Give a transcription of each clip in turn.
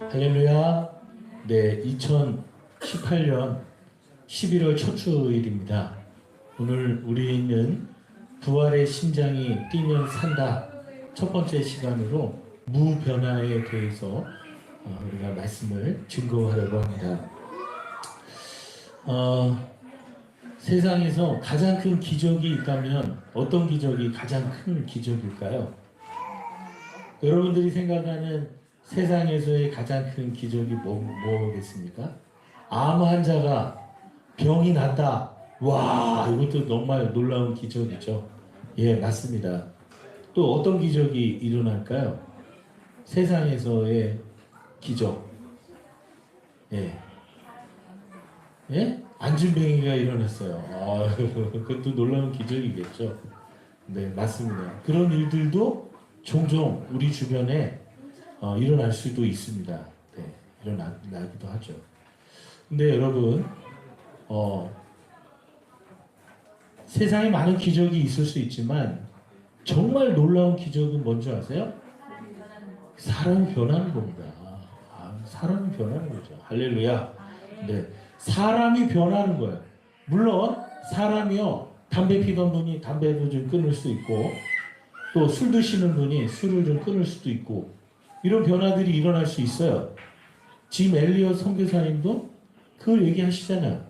할렐루야. 네, 2018년 11월 첫 주일입니다. 오늘 우리는 부활의 심장이 뛰면 산다. 첫 번째 시간으로 무변화에 대해서 우리가 말씀을 증거하려고 합니다. 세상에서 가장 큰 기적이 있다면 어떤 기적이 가장 큰 기적일까요? 여러분들이 생각하는 세상에서의 가장 큰 기적이 뭐겠습니까? 암 환자가 병이 났다. 와, 이것도 정말 놀라운 기적이죠. 예, 맞습니다. 또 어떤 기적이 일어날까요? 세상에서의 기적. 예. 예? 안진뱅이가 일어났어요. 아, 그것도 놀라운 기적이겠죠. 네, 맞습니다. 그런 일들도 종종 우리 주변에 일어날 수도 있습니다. 네, 일어나기도 하죠. 근데 여러분, 세상에 많은 기적이 있을 수 있지만 정말 놀라운 기적은 뭔지 아세요? 사람이 변하는 겁니다. 사람이 변하는 거죠. 할렐루야. 네, 사람이 변하는 거예요. 물론 사람이요, 담배 피던 분이 담배도 좀 끊을 수 있고, 또 술 드시는 분이 술을 좀 끊을 수도 있고, 이런 변화들이 일어날 수 있어요. 지금 엘리엇 선교사님도 그걸 얘기하시잖아요.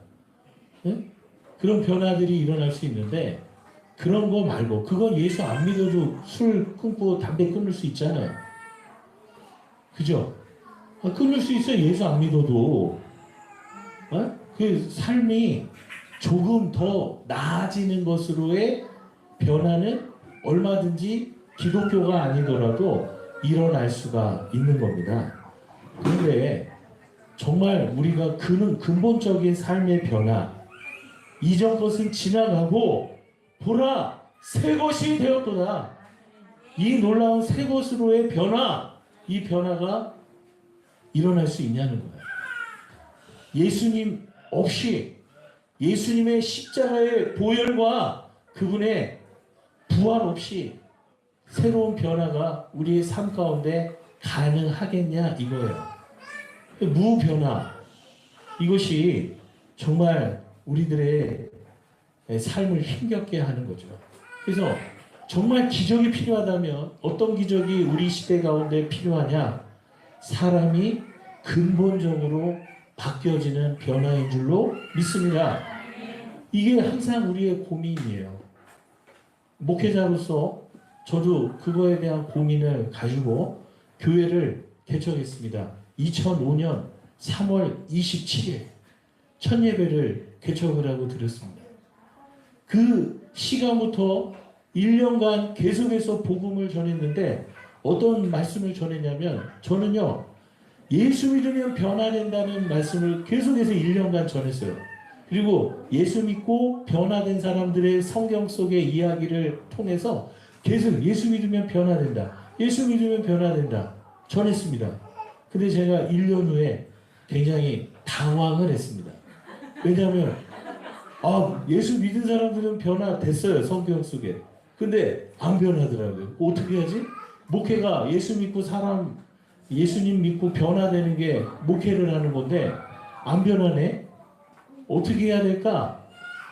네? 그런 변화들이 일어날 수 있는데, 그런 거 말고, 그건 예수 안 믿어도 술 끊고 담배 끊을 수 있잖아요. 그죠? 끊을 수 있어요. 예수 안 믿어도. 그 삶이 조금 더 나아지는 것으로의 변화는 얼마든지 기독교가 아니더라도 일어날 수가 있는 겁니다. 그런데 정말 우리가 근본적인 삶의 변화, 이전 것은 지나가고 보라 새 것이 되었도다. 이 놀라운 새 것으로의 변화, 이 변화가 일어날 수 있냐는 거예요. 예수님 없이, 예수님의 십자가의 보혈과 그분의 부활 없이 새로운 변화가 우리의 삶 가운데 가능하겠냐 이거예요. 무변화, 이것이 정말 우리들의 삶을 힘겹게 하는 거죠. 그래서 정말 기적이 필요하다면 어떤 기적이 우리 시대 가운데 필요하냐? 사람이 근본적으로 바뀌어지는 변화인 줄로 믿습니다. 이게 항상 우리의 고민이에요. 목회자로서 저도 그거에 대한 고민을 가지고 교회를 개척했습니다. 2005년 3월 27일 첫 예배를 개척을 하고 드렸습니다. 그 시간부터 1년간 계속해서 복음을 전했는데 어떤 말씀을 전했냐면, 저는요, 예수 믿으면 변화된다는 말씀을 계속해서 1년간 전했어요. 그리고 예수 믿고 변화된 사람들의 성경 속의 이야기를 통해서 계속 예수 믿으면 변화된다, 예수 믿으면 변화된다 전했습니다. 근데 제가 1년 후에 굉장히 당황을 했습니다. 왜냐하면 예수 믿은 사람들은 변화됐어요, 성경 속에. 근데 안 변하더라고요. 어떻게 하지? 목회가 예수님 믿고 변화되는 게 목회를 하는 건데 안 변하네? 어떻게 해야 될까?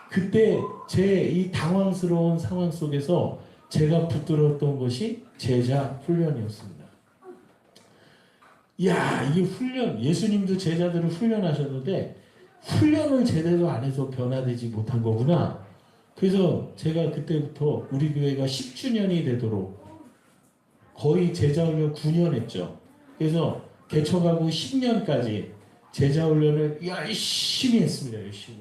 그때 제 이 당황스러운 상황 속에서 제가 붙들었던 것이 제자 훈련이었습니다. 이야, 이게 훈련, 예수님도 제자들을 훈련하셨는데 훈련을 제대로 안 해서 변화되지 못한 거구나. 그래서 제가 그때부터 우리 교회가 10주년이 되도록 거의 제자훈련 9년 했죠. 그래서 개척하고 10년까지 제자훈련을 열심히 했습니다. 열심히.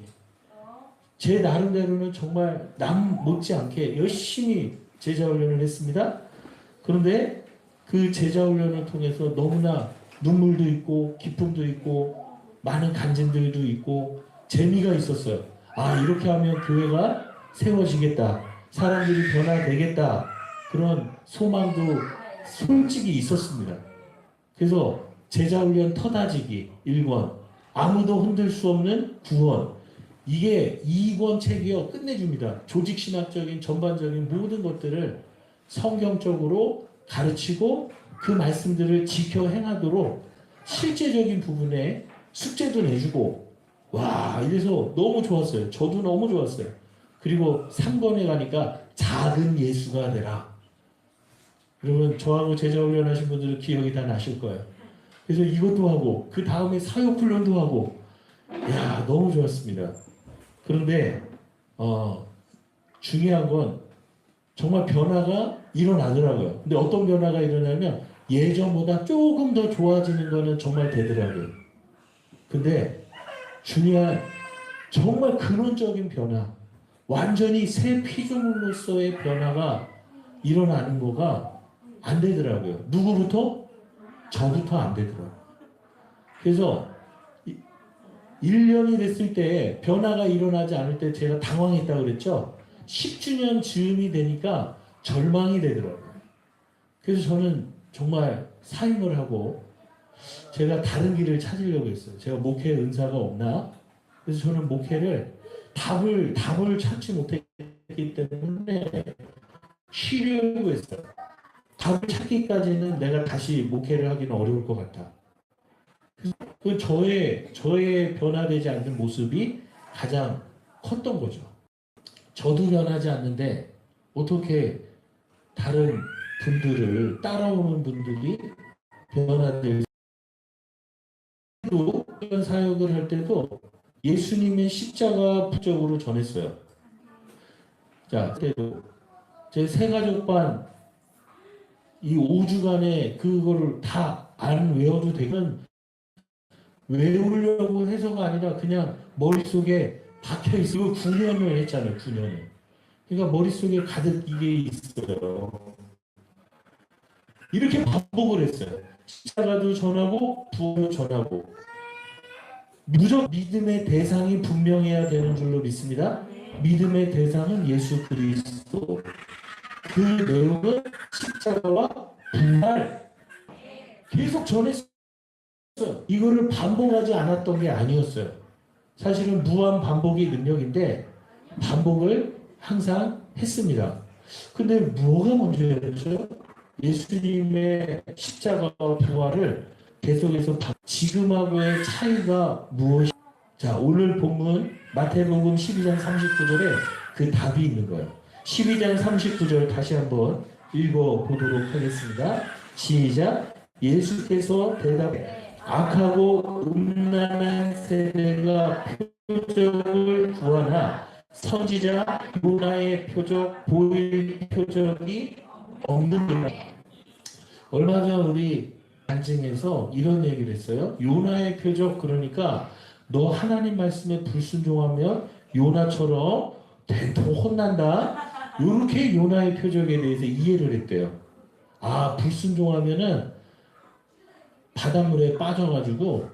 제 나름대로는 정말 남 못지않게 열심히 제자훈련을 했습니다. 그런데 그 제자훈련을 통해서 너무나 눈물도 있고 기쁨도 있고 많은 간증들도 있고 재미가 있었어요. 이렇게 하면 교회가 세워지겠다, 사람들이 변화되겠다, 그런 소망도 솔직히 있었습니다. 그래서 제자훈련 터다지기 1권, 아무도 흔들 수 없는 9권, 이게 2권 책이요 끝내줍니다. 조직신학적인 전반적인 모든 것들을 성경적으로 가르치고 그 말씀들을 지켜 행하도록 실제적인 부분에 숙제도 내주고, 와, 이래서 너무 좋았어요. 저도 너무 좋았어요. 그리고 3번에 가니까 작은 예수가 되라. 그러면 저하고 제자 훈련하신 분들은 기억이 다 나실 거예요. 그래서 이것도 하고, 그 다음에 사역 훈련도 하고, 야, 너무 좋았습니다. 그런데, 중요한 건 정말 변화가 일어나더라고요. 근데 어떤 변화가 일어나면 예전보다 조금 더 좋아지는 거는 정말 되더라고요. 근데 중요한 정말 근원적인 변화, 완전히 새 피조물로서의 변화가 일어나는 거가 안 되더라고요. 누구부터? 저부터 안 되더라고요. 그래서 1년이 됐을 때 변화가 일어나지 않을 때 제가 당황했다고 그랬죠. 10주년 즈음이 되니까 절망이 되더라고요. 그래서 저는 정말 사임을 하고 제가 다른 길을 찾으려고 했어요. 제가 목회 은사가 없나? 그래서 저는 목회를 답을 찾지 못했기 때문에 쉬려고 했어요. 답을 찾기까지는 내가 다시 목회를 하기는 어려울 것 같아. 그 저의 변화되지 않는 모습이 가장 컸던 거죠. 저도 변하지 않는데 어떻게 다른 분들을 따라오는 분들이 변화될 수 이런 사역을 할 때도 예수님의 십자가 부적으로 전했어요. 자, 그때도 제 새가족반 이 5주간에 그거를 다 안 외워도 되면 외우려고 해서가 아니라 그냥 머릿속에 박혀있어요. 9년을 했잖아요. 9년을. 그러니까 머릿속에 가득 이게 있어요. 이렇게 반복을 했어요. 십자가도 전하고 부활도 전하고 무조건 믿음의 대상이 분명해야 되는 줄로 믿습니다. 믿음의 대상은 예수 그리스도. 그 내용은 십자가와 부활 계속 전했어요. 이거를 반복하지 않았던 게 아니었어요. 사실은 무한 반복이 능력인데 반복을 항상 했습니다. 근데 뭐가 문제였죠? 예수님의 십자가와 부활을 계속해서 지금하고의 차이가 무엇이? 자, 오늘 본문 마태복음 12장 39절에 그 답이 있는 거예요. 12장 39절 다시 한번 읽어보도록 하겠습니다. 시작. 예수께서 대답해 악하고 음란한 세대가 표적을 구하나 선지자 요나의 표적 보일 표적이 없느니라. 얼마 전 우리 간증에서 이런 얘기를 했어요. 요나의 표적, 그러니까 너 하나님 말씀에 불순종하면 요나처럼 된통 혼난다. 이렇게 요나의 표적에 대해서 이해를 했대요. 아, 불순종하면은 바닷물에 빠져가지고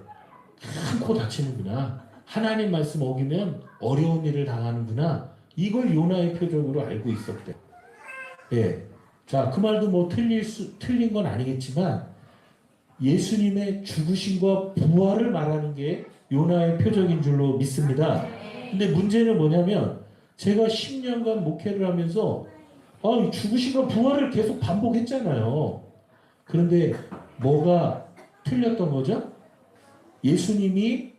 큰 코 다치는구나. 하나님 말씀 어기면 어려운 일을 당하는구나. 이걸 요나의 표적으로 알고 있었대. 예. 자, 그 말도 뭐 틀린 건 아니겠지만 예수님의 죽으심과 부활을 말하는 게 요나의 표적인 줄로 믿습니다. 근데 문제는 뭐냐면 제가 10년간 목회를 하면서 죽으심과 부활을 계속 반복했잖아요. 그런데 뭐가 틀렸던 거죠? 예수님이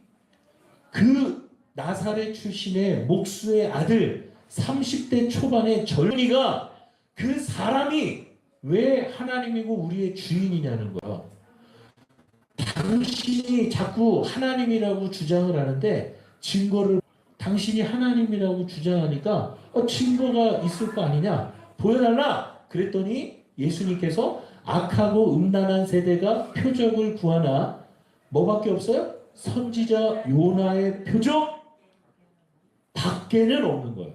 그 나사렛 출신의 목수의 아들 30대 초반의 젊은이가 그 사람이 왜 하나님이고 우리의 주인이냐는 거야. 당신이 자꾸 하나님이라고 주장을 하는데 당신이 하나님이라고 주장하니까 증거가 있을 거 아니냐? 보여달라! 그랬더니 예수님께서 악하고 음란한 세대가 표적을 구하나 뭐밖에 없어요? 선지자 요나의 표적 밖에는 없는 거예요.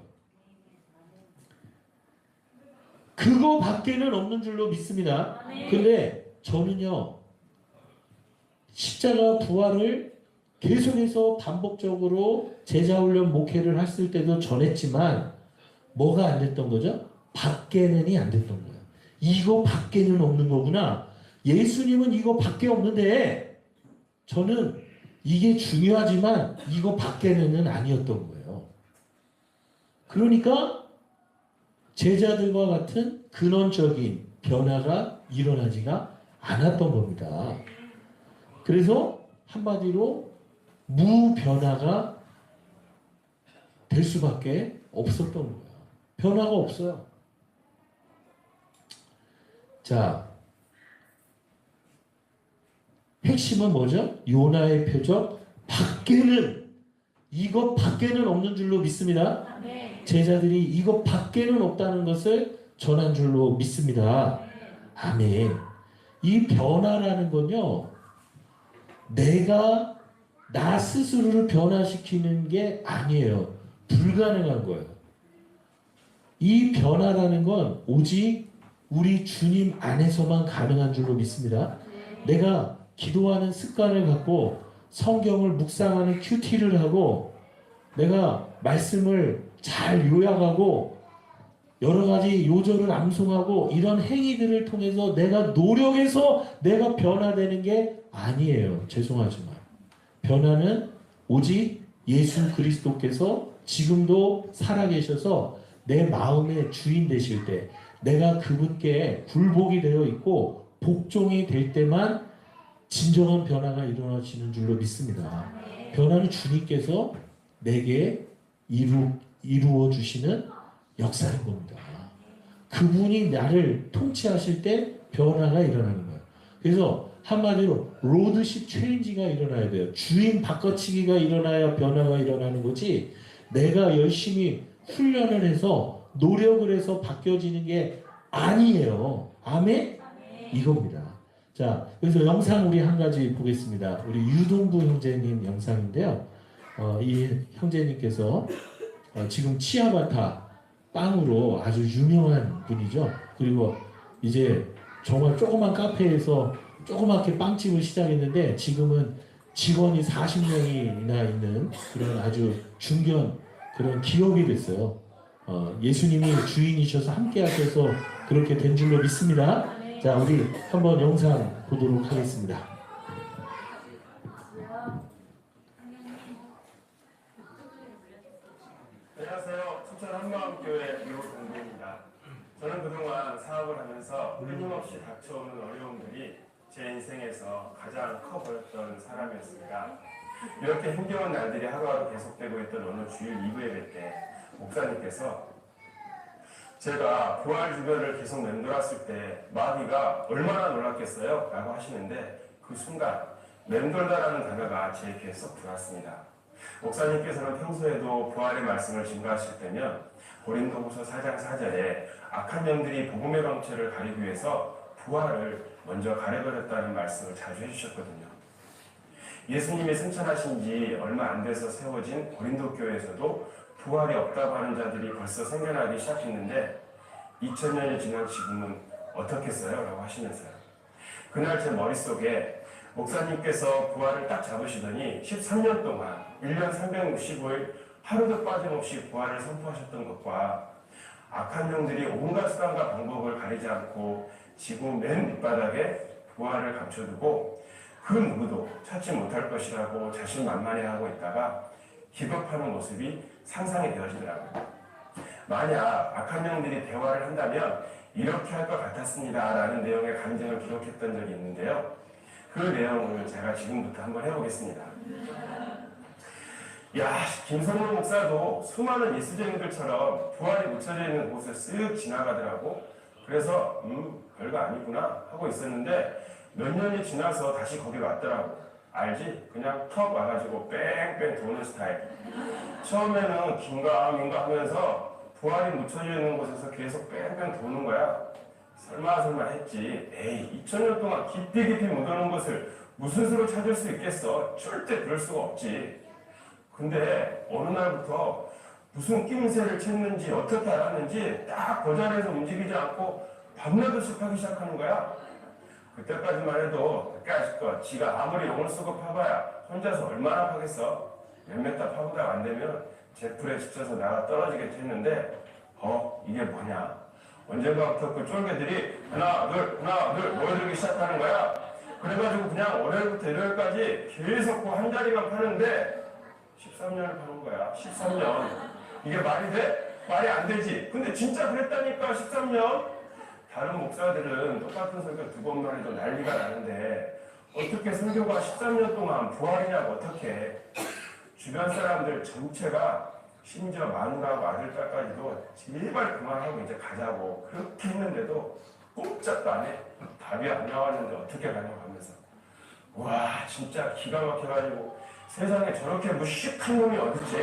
그거 밖에는 없는 줄로 믿습니다. 근데 저는요, 십자가 부활을 계속해서 반복적으로 제자훈련 목회를 했을 때도 전했지만 뭐가 안 됐던 거죠? 밖에는이 안 됐던 거예요. 이거 밖에는 없는 거구나. 예수님은 이거 밖에 없는데 저는 이게 중요하지만 이거 밖에는 아니었던 거예요. 그러니까 제자들과 같은 근원적인 변화가 일어나지가 않았던 겁니다. 그래서 한마디로 무변화가 될 수밖에 없었던 거야. 변화가 없어요. 자, 핵심은 뭐죠? 요나의 표적 밖에는, 이것 밖에는 없는 줄로 믿습니다. 제자들이 이것 밖에는 없다는 것을 전한 줄로 믿습니다. 아멘. 이 변화라는 건요, 내가 나 스스로를 변화시키는 게 아니에요. 불가능한 거예요. 이 변화라는 건 오직 우리 주님 안에서만 가능한 줄로 믿습니다. 내가 기도하는 습관을 갖고 성경을 묵상하는 큐티를 하고 내가 말씀을 잘 요약하고 여러 가지 요절을 암송하고 이런 행위들을 통해서 내가 노력해서 내가 변화되는 게 아니에요. 죄송하지만 변화는 오직 예수 그리스도께서 지금도 살아계셔서 내 마음의 주인 되실 때 내가 그분께 굴복이 되어 있고 복종이 될 때만 진정한 변화가 일어나시는 줄로 믿습니다. 변화는 주님께서 내게 이루어 주시는 역사인 겁니다. 그분이 나를 통치하실 때 변화가 일어나는 거예요. 그래서 한마디로 로드십 체인지가 일어나야 돼요. 주인 바꿔치기가 일어나야 변화가 일어나는 거지 내가 열심히 훈련을 해서 노력을 해서 바뀌어지는 게 아니에요. 아멘? 이겁니다. 자, 그래서 영상 우리 한 가지 보겠습니다. 우리 유동부 형제님 영상인데요. 이 형제님께서 지금 치아바타 빵으로 아주 유명한 분이죠. 그리고 이제 정말 조그만 카페에서 조그맣게 빵집을 시작했는데 지금은 직원이 40명이나 있는 그런 아주 중견 그런 기업이 됐어요. 예수님이 주인이셔서 함께 하셔서 그렇게 된 줄로 믿습니다. 자, 우리 한번 영상 보도록 하겠습니다. 안녕하세요. 춘천 한마음교회 유동부입니다. 저는 그동안 사업을 하면서 끊임없이 닥쳐오는 어려움들이 제 인생에서 가장 커 보였던 사람이었습니다. 이렇게 힘겨운 날들이 하루하루 계속되고 있던 어느 주일 2부예배 때 목사님께서 제가 부활 주변을 계속 맴돌았을 때 마귀가 얼마나 놀랐겠어요? 라고 하시는데 그 순간 맴돌다라는 단어가 제 귀에 쏙 들어왔습니다. 목사님께서는 평소에도 부활의 말씀을 증거하실 때면 고린도후서 4장 4절에 악한 영들이 복음의 방체를 가리기 위해서 부활을 먼저 가려버렸다는 말씀을 자주 해주셨거든요. 예수님이 승천하신 지 얼마 안 돼서 세워진 고린도 교회에서도 부활이 없다고 하는 자들이 벌써 생겨나기 시작했는데 2000년이 지난 지금은 어떻겠어요? 라고 하시면서요. 그날 제 머릿속에 목사님께서 부활을 딱 잡으시더니 13년 동안 1년 365일 하루도 빠짐없이 부활을 선포하셨던 것과 악한 영들이 온갖 수단과 방법을 가리지 않고 지구 맨 밑바닥에 부활을 감춰두고 그 누구도 찾지 못할 것이라고 자신만만해하고 있다가 기겁하는 모습이 상상이 되어지더라고요. 만약 악한 영들이 대화를 한다면 이렇게 할 것 같았습니다 라는 내용의 감정을 기록했던 적이 있는데요. 그 내용을 제가 지금부터 한번 해보겠습니다. 야, 김성문 목사도 수많은 예수쟁이들처럼 부활이 묻혀져 있는 곳을 쓱 지나가더라고. 그래서 별거 아니구나 하고 있었는데 몇 년이 지나서 다시 거기 왔더라고. 알지? 그냥 턱 와가지고 뺑뺑 도는 스타일. 처음에는 긴가민가 하면서 부활이 묻혀져 있는 곳에서 계속 뺑뺑 도는 거야. 설마 했지. 에이, 2000년 동안 깊이 묻어놓은 것을 무슨 수로 찾을 수 있겠어? 절대 그럴 수가 없지. 근데 어느 날부터 무슨 낌새를 챘는지 어떻게 알았는지 딱 그 자리에서 움직이지 않고 밤낮없이 파기 시작하는 거야. 그때까지만 해도 그까짓 지가 아무리 용을 쓰고 파봐야 혼자서 얼마나 파겠어. 몇몇 다 파보다 안 되면 제풀에 지쳐서 나가 떨어지겠지 했는데 이게 뭐냐. 언젠가부터 그 쫄개들이 하나 둘 모여들기 시작하는 거야. 그래가지고 그냥 월요일부터 일요일까지 계속 그 한 자리만 파는데 13년을 파는 거야. 13년. 이게 말이 돼? 말이 안 되지. 근데 진짜 그랬다니까 13년. 다른 목사들은 똑같은 설교 2번만 해도 난리가 나는데 어떻게 설교가 13년 동안 부활이냐고 어떻게 주변 사람들 전체가 심지어 마누라하고 아들딸까지도 제발 그만하고 이제 가자고 그렇게 했는데도 꼼짝도 안 해. 답이 안 나왔는데 어떻게 가냐고 하면서 와 진짜 기가 막혀가지고 세상에 저렇게 무식한 놈이 어딨지?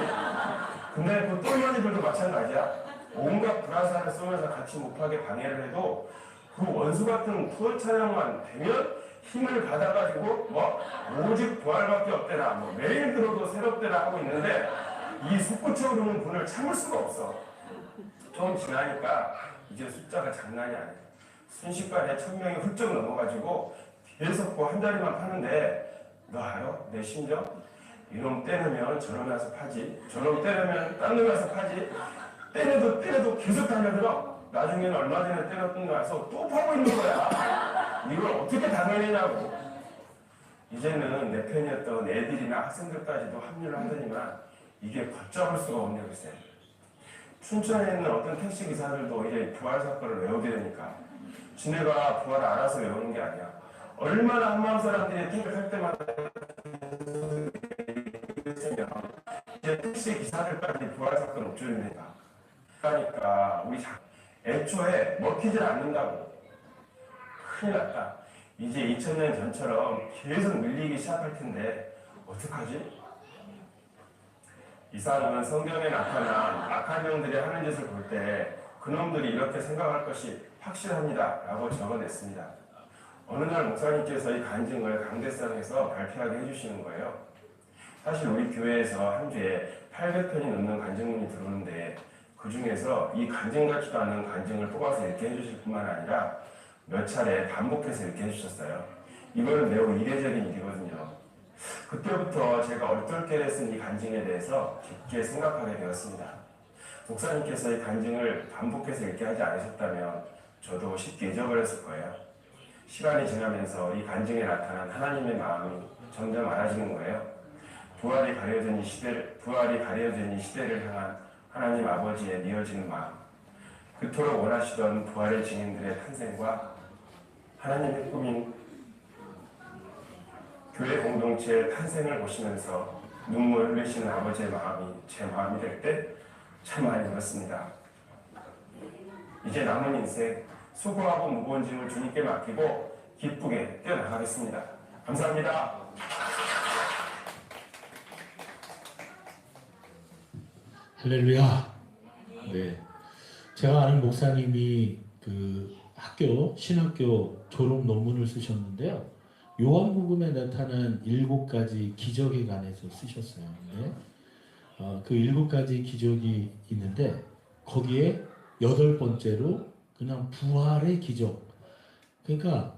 근데 그 똘마니들도 마찬가지야. 온갖 불화살을 쏘면서 같이 못하게 방해를 해도 그 원수 같은 투어 차량만 되면 힘을 받아가지고 뭐 오직 부활밖에 없대나 뭐 매일 들어도 새롭대나 하고 있는데 이 솟구쳐 오르는 분을 참을 수가 없어. 좀 지나니까 이제 숫자가 장난이 아니야. 순식간에 1000명이 훌쩍 넘어가지고 계속 한 자리만 파는데 너 알아? 내 심정? 이놈 떼내면 저놈 와서 파지, 저놈 떼내면 딴 놈 와서 파지, 때려도 계속 달려들어. 나중에는 얼마 전에 때렸던 거 와서 또 파고 있는 거야. 이걸 어떻게 당해내냐고. 이제는 내 편이었던 애들이나 학생들까지도 합류를 하더니만 이게 걷잡을 수가 없네 글쎄. 춘천에 있는 어떤 택시기사들도 이제 부활 사건을 외우게 되니까 지네가 부활을 알아서 외우는 게 아니야. 얼마나 한마음 사람들이 택을 할 때마다 이제 택시 기사들까지 부활 사건 옥줄입니다. 그러니까 우리 애초에 먹히질 않는다고. 큰일 났다. 이제 2000년 전처럼 계속 밀리기 시작할 텐데 어떡하지? 이상은 성경에 나타난 악한 영들이 하는 짓을 볼 때 그놈들이 이렇게 생각할 것이 확실합니다 라고 적어냈습니다. 어느 날 목사님께서 이 간증을 강대상에서 발표하게 해주시는 거예요. 사실 우리 교회에서 한 주에 800편이 넘는 간증문이 들어오는데 그 중에서 이 간증 같지도 않은 간증을 뽑아서 읽게 해주실 뿐만 아니라 몇 차례 반복해서 읽게 해주셨어요. 이거는 매우 이례적인 일이거든요. 그때부터 제가 얼떨결에 쓴 이 간증에 대해서 깊게 생각하게 되었습니다. 목사님께서 이 간증을 반복해서 읽게 하지 않으셨다면 저도 쉽게 잊어버렸을 거예요. 시간이 지나면서 이 간증에 나타난 하나님의 마음이 점점 알아지는 거예요. 부활이 가려진 이 시대를 향한 하나님 아버지의 이어지는 마음, 그토록 원하시던 부활의 증인들의 탄생과 하나님의 꿈인 교회 공동체의 탄생을 보시면서 눈물 흘리시는 아버지의 마음이 제 마음이 될 때 참 많이 울었습니다. 이제 남은 인생 수고하고 무거운 짐을 주님께 맡기고 기쁘게 뛰어나가겠습니다. 감사합니다. 할렐루야. 네, 제가 아는 목사님이 그 신학교 졸업 논문을 쓰셨는데요. 요한복음에 나타난 7가지 기적에 관해서 쓰셨어요. 근데 그 7가지 기적이 있는데 거기에 8번째로 그냥 부활의 기적. 그러니까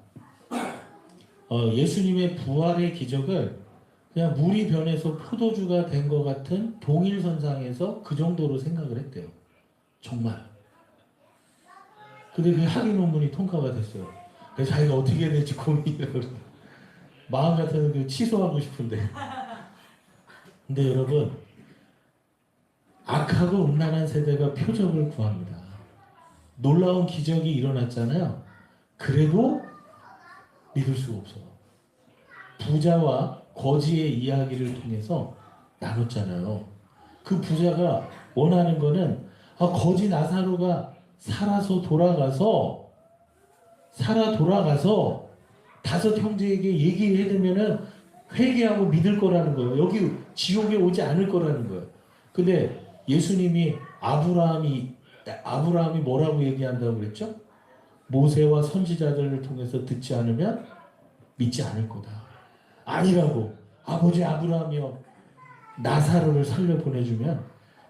예수님의 부활의 기적을 그냥 물이 변해서 포도주가 된 것 같은 동일선상에서 그 정도로 생각을 했대요. 정말. 근데 그 학위 논문이 통과가 됐어요. 그래서 자기가 어떻게 해야 될지 고민을 마음 같아서 그 취소하고 싶은데. 근데 여러분, 악하고 음란한 세대가 표적을 구합니다. 놀라운 기적이 일어났잖아요. 그래도 믿을 수가 없어. 부자와 거지의 이야기를 통해서 나눴잖아요. 그 부자가 원하는 거는 거지 나사로가 살아 돌아가서 5 형제에게 얘기를 해두면은 회개하고 믿을 거라는 거예요. 여기 지옥에 오지 않을 거라는 거예요. 근데 예수님이 아브라함이 뭐라고 얘기한다고 그랬죠? 모세와 선지자들을 통해서 듣지 않으면 믿지 않을 거다. 아니라고. 아버지 아브라함이여, 나사로를 살려 보내주면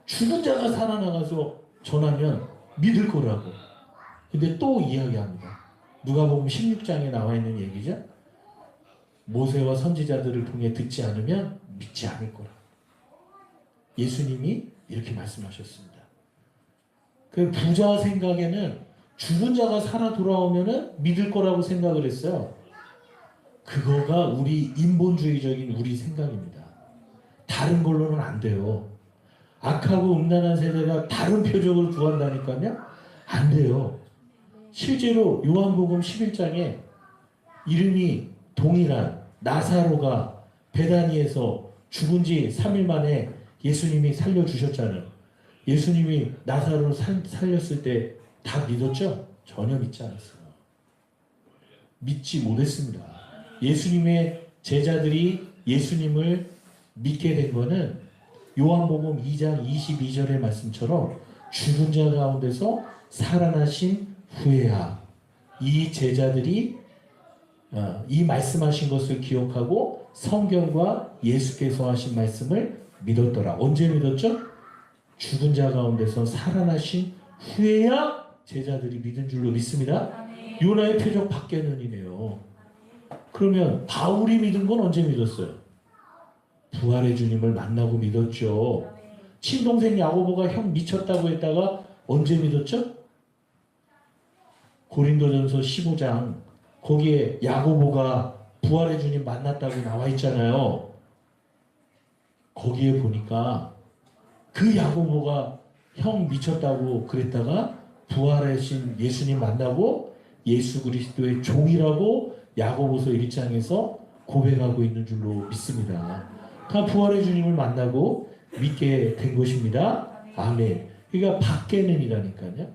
죽은 자가 살아나가서 전하면 믿을 거라고. 근데 또 이야기합니다. 누가복음 16장에 나와 있는 얘기죠. 모세와 선지자들을 통해 듣지 않으면 믿지 않을 거라. 예수님이 이렇게 말씀하셨습니다. 그 부자 생각에는 죽은 자가 살아 돌아오면은 믿을 거라고 생각을 했어요. 그거가 우리 인본주의적인 우리 생각입니다. 다른 걸로는 안 돼요. 악하고 음란한 세대가 다른 표적을 구한다니까요? 안 돼요. 실제로 요한복음 11장에 이름이 동일한 나사로가 베다니에서 죽은 지 3일 만에 예수님이 살려주셨잖아요. 예수님이 나사로를 살렸을 때 다 믿었죠? 전혀 믿지 않았어요. 믿지 못했습니다. 예수님의 제자들이 예수님을 믿게 된 거는 요한복음 2장 22절의 말씀처럼 죽은 자 가운데서 살아나신 후에야 이 제자들이 이 말씀하신 것을 기억하고 성경과 예수께서 하신 말씀을 믿었더라. 언제 믿었죠? 죽은 자 가운데서 살아나신 후에야 제자들이 믿은 줄로 믿습니다. 요나의 표적 밖에는이네요. 그러면 바울이 믿은 건 언제 믿었어요? 부활의 주님을 만나고 믿었죠. 친동생 야고보가 형 미쳤다고 했다가 언제 믿었죠? 고린도전서 15장 거기에 야고보가 부활의 주님 만났다고 나와 있잖아요. 거기에 보니까 그 야고보가 형 미쳤다고 그랬다가 부활하신 예수님 만나고 예수 그리스도의 종이라고 야고보서 1장에서 고백하고 있는 줄로 믿습니다. 다 부활의 주님을 만나고 믿게 된 것입니다. 아멘. 그러니까 밖에는이라니까요.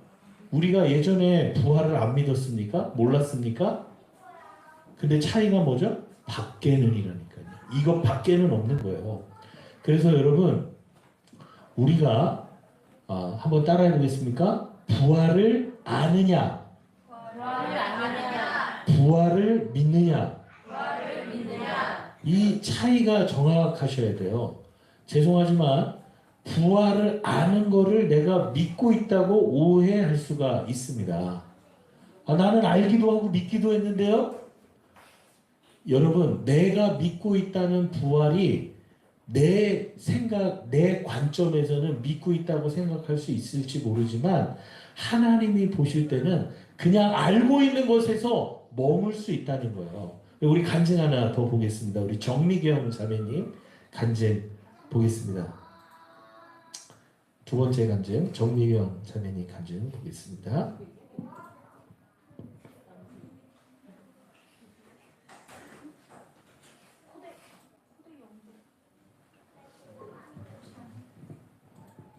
우리가 예전에 부활을 안 믿었습니까? 몰랐습니까? 근데 차이가 뭐죠? 밖에는이라니까요. 이것 밖에는 없는 거예요. 그래서 여러분 우리가 한번 따라해 보겠습니까? 부활을 아느냐? 부활을 믿느냐? 이 차이가 정확하셔야 돼요. 죄송하지만 부활을 아는 거를 내가 믿고 있다고 오해할 수가 있습니다. 나는 알기도 하고 믿기도 했는데요. 여러분, 내가 믿고 있다는 부활이 내 생각, 내 관점에서는 믿고 있다고 생각할 수 있을지 모르지만 하나님이 보실 때는 그냥 알고 있는 것에서 머물 수 있다는 거예요. 우리 간증 하나 더 보겠습니다. 우리 정미경 자매님 간증 보겠습니다. 두 번째 간증, 정미경 자매님 간증 보겠습니다.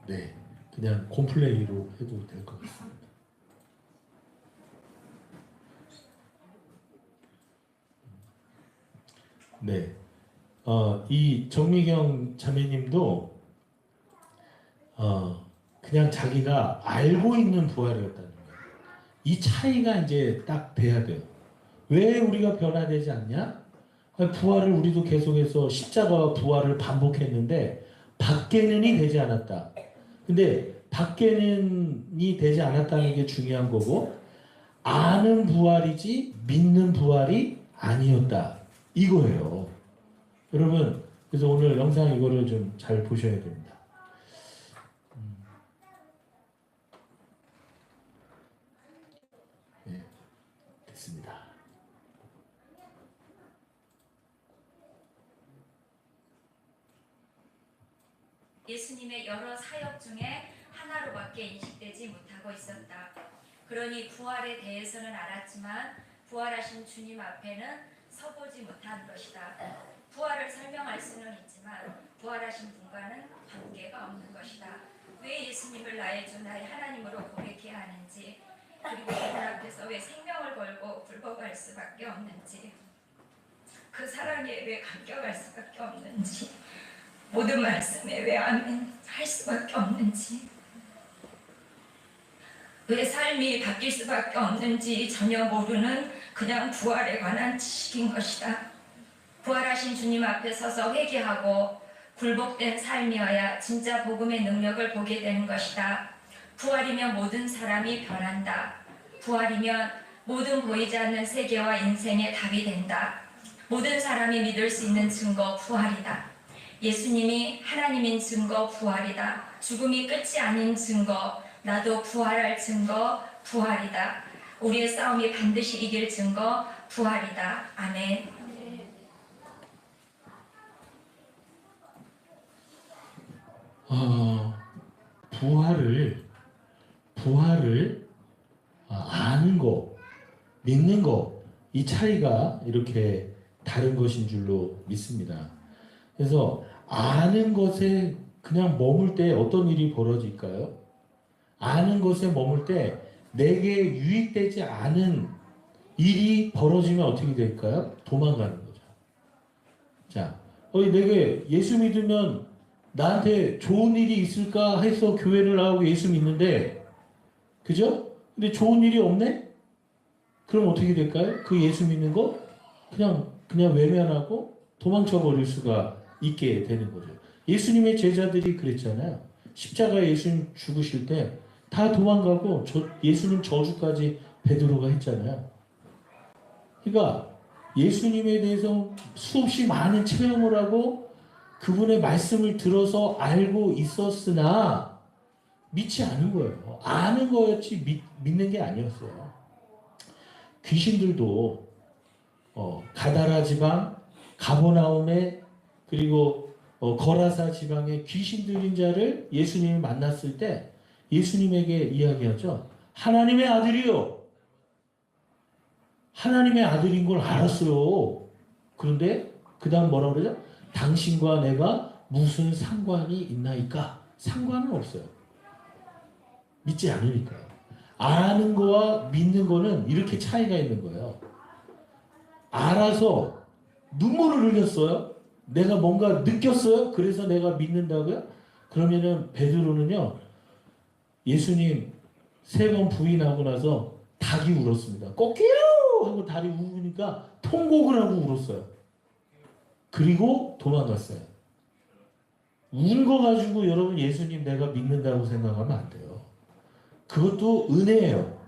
네, 그냥 콤플레이로 해도 될 것 같습니다. 네, 이 정미경 자매님도 그냥 자기가 알고 있는 부활이었다는 거예요. 이 차이가 이제 딱 돼야 돼요. 왜 우리가 변화되지 않냐? 부활을 우리도 계속해서 십자가와 부활을 반복했는데 밖에는이 되지 않았다. 근데 밖에는이 되지 않았다는 게 중요한 거고 아는 부활이지 믿는 부활이 아니었다. 이거예요. 여러분, 그래서 오늘 영상 이거를 좀 잘 보셔야 됩니다. 네, 됐습니다. 예수님의 여러 사역 중에 하나로밖에 인식되지 못하고 있었다. 그러니 부활에 대해서는 알았지만 부활하신 주님 앞에는 서보지 못한 것이다. 부활을 설명할 수는 있지만 부활하신 분과는 관계가 없는 것이다. 왜 예수님을 나의 주 나의 하나님으로 고백해야 하는지, 그리고 그분 앞에서 왜 생명을 걸고 굴복할 수밖에 없는지, 그 사랑에 왜 감격할 수밖에 없는지, 모든 말씀에 왜 아멘 할 수밖에 없는지, 왜 삶이 바뀔 수밖에 없는지 전혀 모르는 그냥 부활에 관한 지식인 것이다. 부활하신 주님 앞에 서서 회개하고 굴복된 삶이어야 진짜 복음의 능력을 보게 되는 것이다. 부활이면 모든 사람이 변한다. 부활이면 모든 보이지 않는 세계와 인생의 답이 된다. 모든 사람이 믿을 수 있는 증거 부활이다. 예수님이 하나님인 증거 부활이다. 죽음이 끝이 아닌 증거, 나도 부활할 증거 부활이다. 우리의 싸움이 반드시 이길 증거 부활이다. 아멘. 부활을 아는 거, 믿는 거, 이 차이가 이렇게 다른 것인 줄로 믿습니다. 그래서 아는 것에 그냥 머물 때 어떤 일이 벌어질까요? 아는 것에 머물 때 내게 유익되지 않은 일이 벌어지면 어떻게 될까요? 도망가는 거죠. 자, 내게 예수 믿으면 나한테 좋은 일이 있을까 해서 교회를 나오고 예수 믿는데, 그죠? 근데 좋은 일이 없네? 그럼 어떻게 될까요? 그 예수 믿는 거 그냥 외면하고 도망쳐 버릴 수가 있게 되는 거죠. 예수님의 제자들이 그랬잖아요. 십자가에 예수님 죽으실 때 다 도망가고 예수님 저주까지 베드로가 했잖아요. 그러니까 예수님에 대해서 수없이 많은 체험을 하고 그분의 말씀을 들어서 알고 있었으나 믿지 않은 거예요. 아는 거였지 믿는 게 아니었어요. 귀신들도 가다라 지방, 가버나움에 그리고 거라사 지방의 귀신 들린 자를 예수님이 만났을 때 예수님에게 이야기하죠. 하나님의 아들이요. 하나님의 아들인 걸 알았어요. 그런데 그 다음 뭐라고 그러죠? 당신과 내가 무슨 상관이 있나이까? 상관은 없어요. 믿지 않으니까요. 아는 거와 믿는 거는 이렇게 차이가 있는 거예요. 알아서 눈물을 흘렸어요. 내가 뭔가 느꼈어요. 그래서 내가 믿는다고요? 그러면은 베드로는요. 예수님 3번 부인하고 나서 닭이 울었습니다. 꼬끼요 하고 닭이 울으니까 통곡을 하고 울었어요. 그리고 도망갔어요. 운 거 가지고 여러분 예수님 내가 믿는다고 생각하면 안 돼요. 그것도 은혜예요.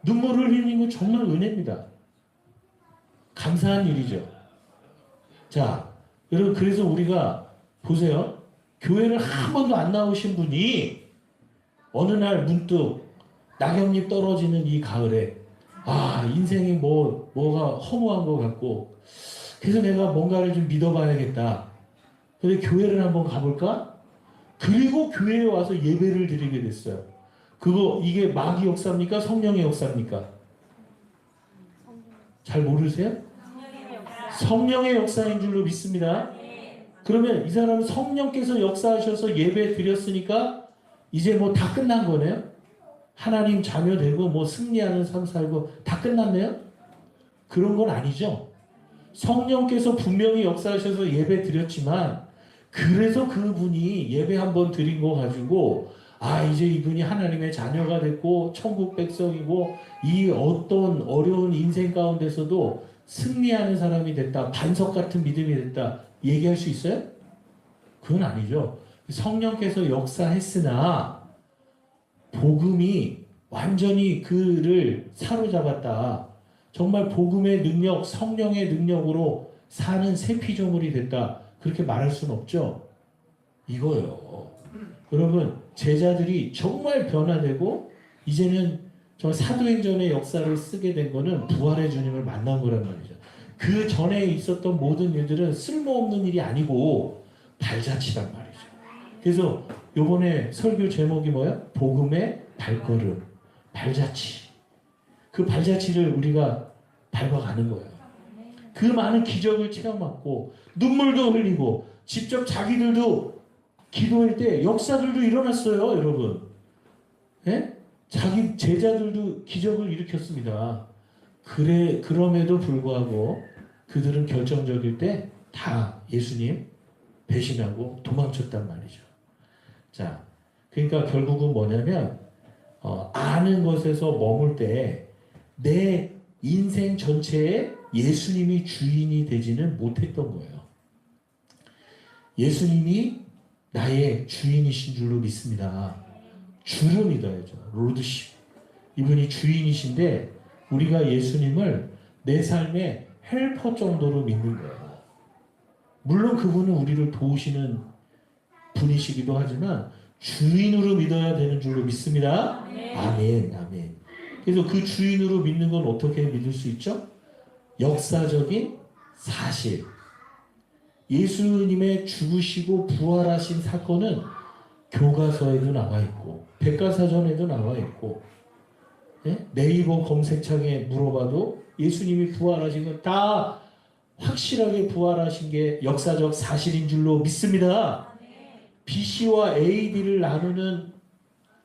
눈물을 흘리는 건 정말 은혜입니다. 감사한 일이죠. 자, 여러분 그래서 우리가 보세요. 교회를 한 번도 안 나오신 분이 어느 날 문득 낙엽잎 떨어지는 이 가을에 인생이 뭐가 허무한 것 같고 그래서 내가 뭔가를 좀 믿어봐야겠다. 근데 교회를 한번 가볼까? 그리고 교회에 와서 예배를 드리게 됐어요. 이게 마귀 역사입니까? 성령의 역사입니까? 잘 모르세요? 성령의 역사인 줄로 믿습니다. 그러면 이 사람은 성령께서 역사하셔서 예배 드렸으니까 이제 뭐 다 끝난 거네요? 하나님 자녀 되고 뭐 승리하는 삶 살고 다 끝났네요? 그런 건 아니죠. 성령께서 분명히 역사하셔서 예배 드렸지만 그래서 그분이 예배 한번 드린 거 가지고 이제 이분이 하나님의 자녀가 됐고 천국 백성이고 이 어떤 어려운 인생 가운데서도 승리하는 사람이 됐다. 반석 같은 믿음이 됐다. 얘기할 수 있어요? 그건 아니죠. 성령께서 역사했으나 복음이 완전히 그를 사로잡았다. 정말 복음의 능력, 성령의 능력으로 사는 새 피조물이 됐다. 그렇게 말할 수는 없죠. 이거예요. 여러분 제자들이 정말 변화되고 이제는 정말 사도행전의 역사를 쓰게 된 거는 부활의 주님을 만난 거란 말이죠. 그 전에 있었던 모든 일들은 쓸모없는 일이 아니고 발자취란 말이죠. 그래서 요번에 설교 제목이 뭐야? 복음의 발걸음, 발자취. 그 발자취를 우리가 밟아가는 거예요. 그 많은 기적을 체험하고 눈물도 흘리고 직접 자기들도 기도할 때 역사들도 일어났어요, 여러분. 예? 자기 제자들도 기적을 일으켰습니다. 그럼에도 불구하고 그들은 결정적일 때 다 예수님 배신하고 도망쳤단 말이죠. 자, 그러니까 결국은 뭐냐면 아는 것에서 머물 때 내 인생 전체에 예수님이 주인이 되지는 못했던 거예요. 예수님이 나의 주인이신 줄로 믿습니다. 주를 믿어야죠. 로드십. 이분이 주인이신데 우리가 예수님을 내 삶의 헬퍼 정도로 믿는 거예요. 물론 그분은 우리를 도우시는 분이시기도 하지만 주인으로 믿어야 되는 줄로 믿습니다. 아멘, 아멘. 그래서 그 주인으로 믿는 건 어떻게 믿을 수 있죠? 역사적인 사실. 예수님의 죽으시고 부활하신 사건은 교과서에도 나와 있고 백과사전에도 나와 있고 네이버 검색창에 물어봐도 예수님이 부활하신 건 다 확실하게 부활하신 게 역사적 사실인 줄로 믿습니다. BC와 AD를 나누는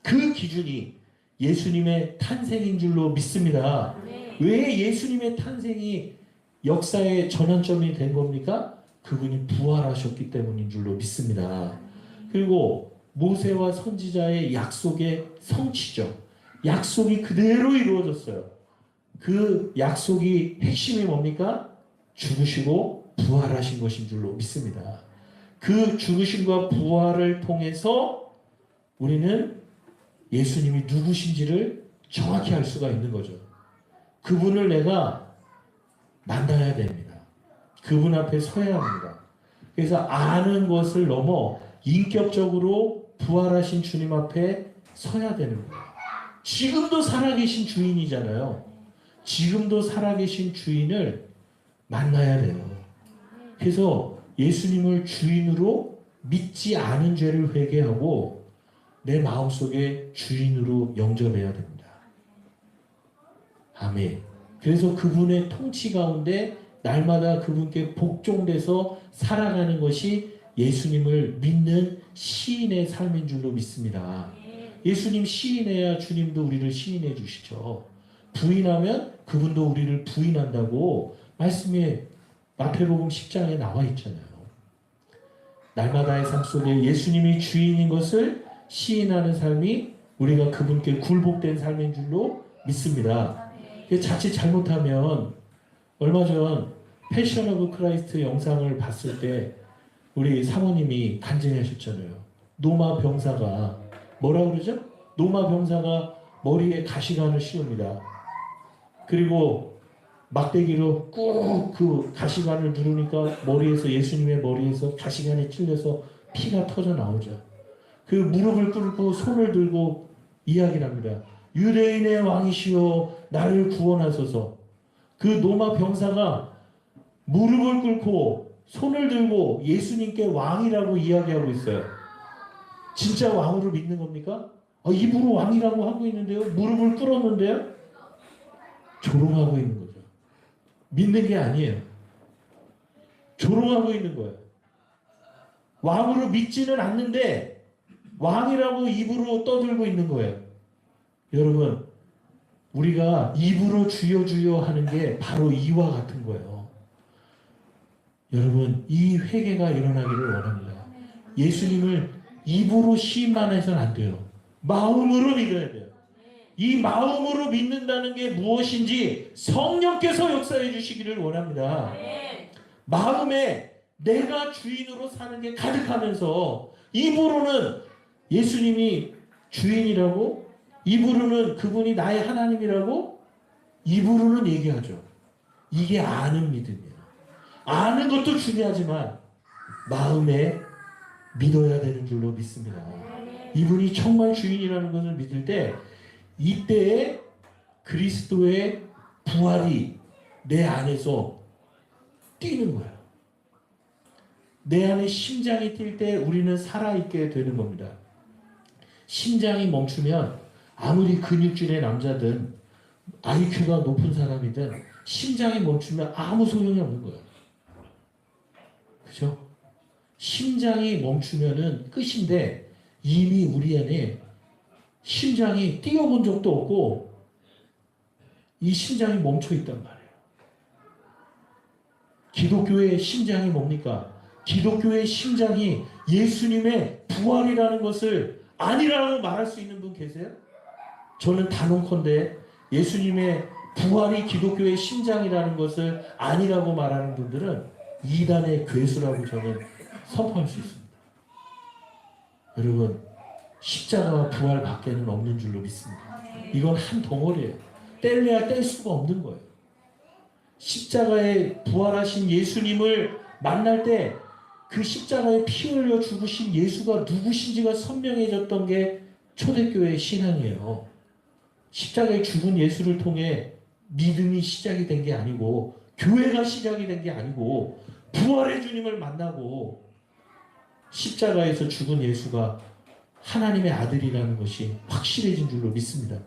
그 기준이 예수님의 탄생인 줄로 믿습니다. 왜 예수님의 탄생이 역사의 전환점이 된 겁니까? 그분이 부활하셨기 때문인 줄로 믿습니다. 그리고 모세와 선지자의 약속의 성취죠. 약속이 그대로 이루어졌어요. 그 약속이 핵심이 뭡니까? 죽으시고 부활하신 것인 줄로 믿습니다. 그 죽으심과 부활을 통해서 우리는 예수님이 누구신지를 정확히 알 수가 있는 거죠. 그분을 내가 만나야 됩니다. 그분 앞에 서야 합니다. 그래서 아는 것을 넘어 인격적으로 부활하신 주님 앞에 서야 되는 거예요. 지금도 살아계신 주인이잖아요. 지금도 살아계신 주인을 만나야 돼요. 그래서 예수님을 주인으로 믿지 않은 죄를 회개하고 내 마음속에 주인으로 영접해야 됩니다. 아멘. 그래서 그분의 통치 가운데 날마다 그분께 복종돼서 살아가는 것이 예수님을 믿는 시인의 삶인 줄로 믿습니다. 예수님 시인해야 주님도 우리를 시인해 주시죠. 부인하면 그분도 우리를 부인한다고 말씀에 마태복음 10장에 나와 있잖아요. 날마다의 삶 속에 예수님이 주인인 것을 시인하는 삶이 우리가 그분께 굴복된 삶인 줄로 믿습니다. 자칫 잘못하면 얼마 전 패션 오브 크라이스트 영상을 봤을 때 우리 사모님이 간증하셨잖아요. 노마 병사가 뭐라고 그러죠? 노마 병사가 머리에 가시관을 씌웁니다. 그리고 막대기로 꾹 그 가시관을 누르니까 머리에서 예수님의 머리에서 가시관이 찔려서 피가 터져 나오죠. 그 무릎을 꿇고 손을 들고 이야기를 합니다. 유대인의 왕이시여 나를 구원하소서. 그 로마 병사가 무릎을 꿇고 손을 들고 예수님께 왕이라고 이야기하고 있어요. 진짜 왕으로 믿는 겁니까? 입으로 왕이라고 하고 있는데요. 무릎을 꿇었는데요. 조롱하고 있는 거죠. 믿는 게 아니에요. 조롱하고 있는 거예요. 왕으로 믿지는 않는데 왕이라고 입으로 떠들고 있는 거예요. 여러분, 우리가 입으로 주여 주여 하는 게 바로 이와 같은 거예요. 여러분, 이 회개가 일어나기를 원합니다. 예수님을 입으로 시인만 해서는 안 돼요. 마음으로 믿어야 돼요. 이 마음으로 믿는다는 게 무엇인지 성령께서 역사해 주시기를 원합니다. 마음에 내가 주인으로 사는 게 가득하면서 입으로는 예수님이 주인이라고, 입으로는 그분이 나의 하나님이라고 입으로는 얘기하죠. 이게 아는 믿음이에요. 아는 것도 중요하지만 마음에 믿어야 되는 줄로 믿습니다. 이분이 정말 주인이라는 것을 믿을 때 이때에 그리스도의 부활이 내 안에서 뛰는 거예요. 내 안에 심장이 뛸 때 우리는 살아있게 되는 겁니다. 심장이 멈추면 아무리 근육질의 남자든 IQ가 높은 사람이든 심장이 멈추면 아무 소용이 없는 거예요. 그죠? 심장이 멈추면은 끝인데 이미 우리 안에 심장이 뛰어본 적도 없고 이 심장이 멈춰 있단 말이에요. 기독교의 심장이 뭡니까? 기독교의 심장이 예수님의 부활이라는 것을 아니라고 말할 수 있는 분 계세요? 저는 단언컨대 예수님의 부활이 기독교의 심장이라는 것을 아니라고 말하는 분들은 이단의 괴수라고 저는 선포할 수 있습니다. 여러분, 십자가와 부활 밖에는 없는 줄로 믿습니다. 이건 한 덩어리예요. 뗄래야 뗄 수가 없는 거예요. 십자가에 부활하신 예수님을 만날 때 그 십자가에 피 흘려 죽으신 예수가 누구신지가 선명해졌던 게 초대교회의 신앙이에요. 십자가에 죽은 예수를 통해 믿음이 시작이 된 게 아니고 교회가 시작이 된 게 아니고 부활의 주님을 만나고 십자가에서 죽은 예수가 하나님의 아들이라는 것이 확실해진 줄로 믿습니다.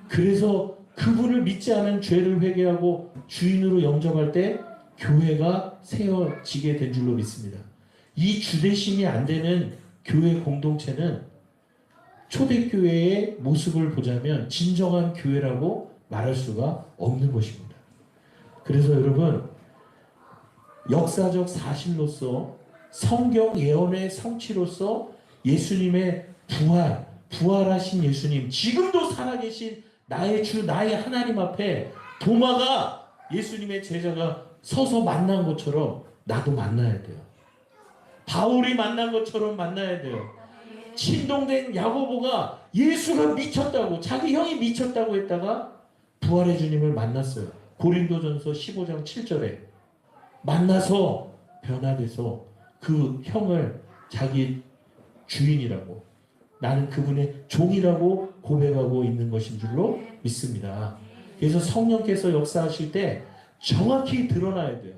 그래서 그분을 믿지 않은 죄를 회개하고 주인으로 영접할 때 교회가 세워지게 된 줄로 믿습니다. 이 주대심이 안 되는 교회 공동체는 초대교회의 모습을 보자면 진정한 교회라고 말할 수가 없는 것입니다. 그래서 여러분, 역사적 사실로서 성경 예언의 성취로서 예수님의 부활하신 예수님, 지금도 살아계신 나의 주, 나의 하나님 앞에 도마가 예수님의 제자가 서서 만난 것처럼 나도 만나야 돼요. 바울이 만난 것처럼 만나야 돼요. 친동된 야고보가 예수가 미쳤다고, 자기 형이 미쳤다고 했다가 부활의 주님을 만났어요. 고린도전서 15장 7절에 만나서 변화돼서 그 형을 자기 주인이라고, 나는 그분의 종이라고 고백하고 있는 것인 줄로 믿습니다. 그래서 성령께서 역사하실 때 정확히 드러나야 돼요.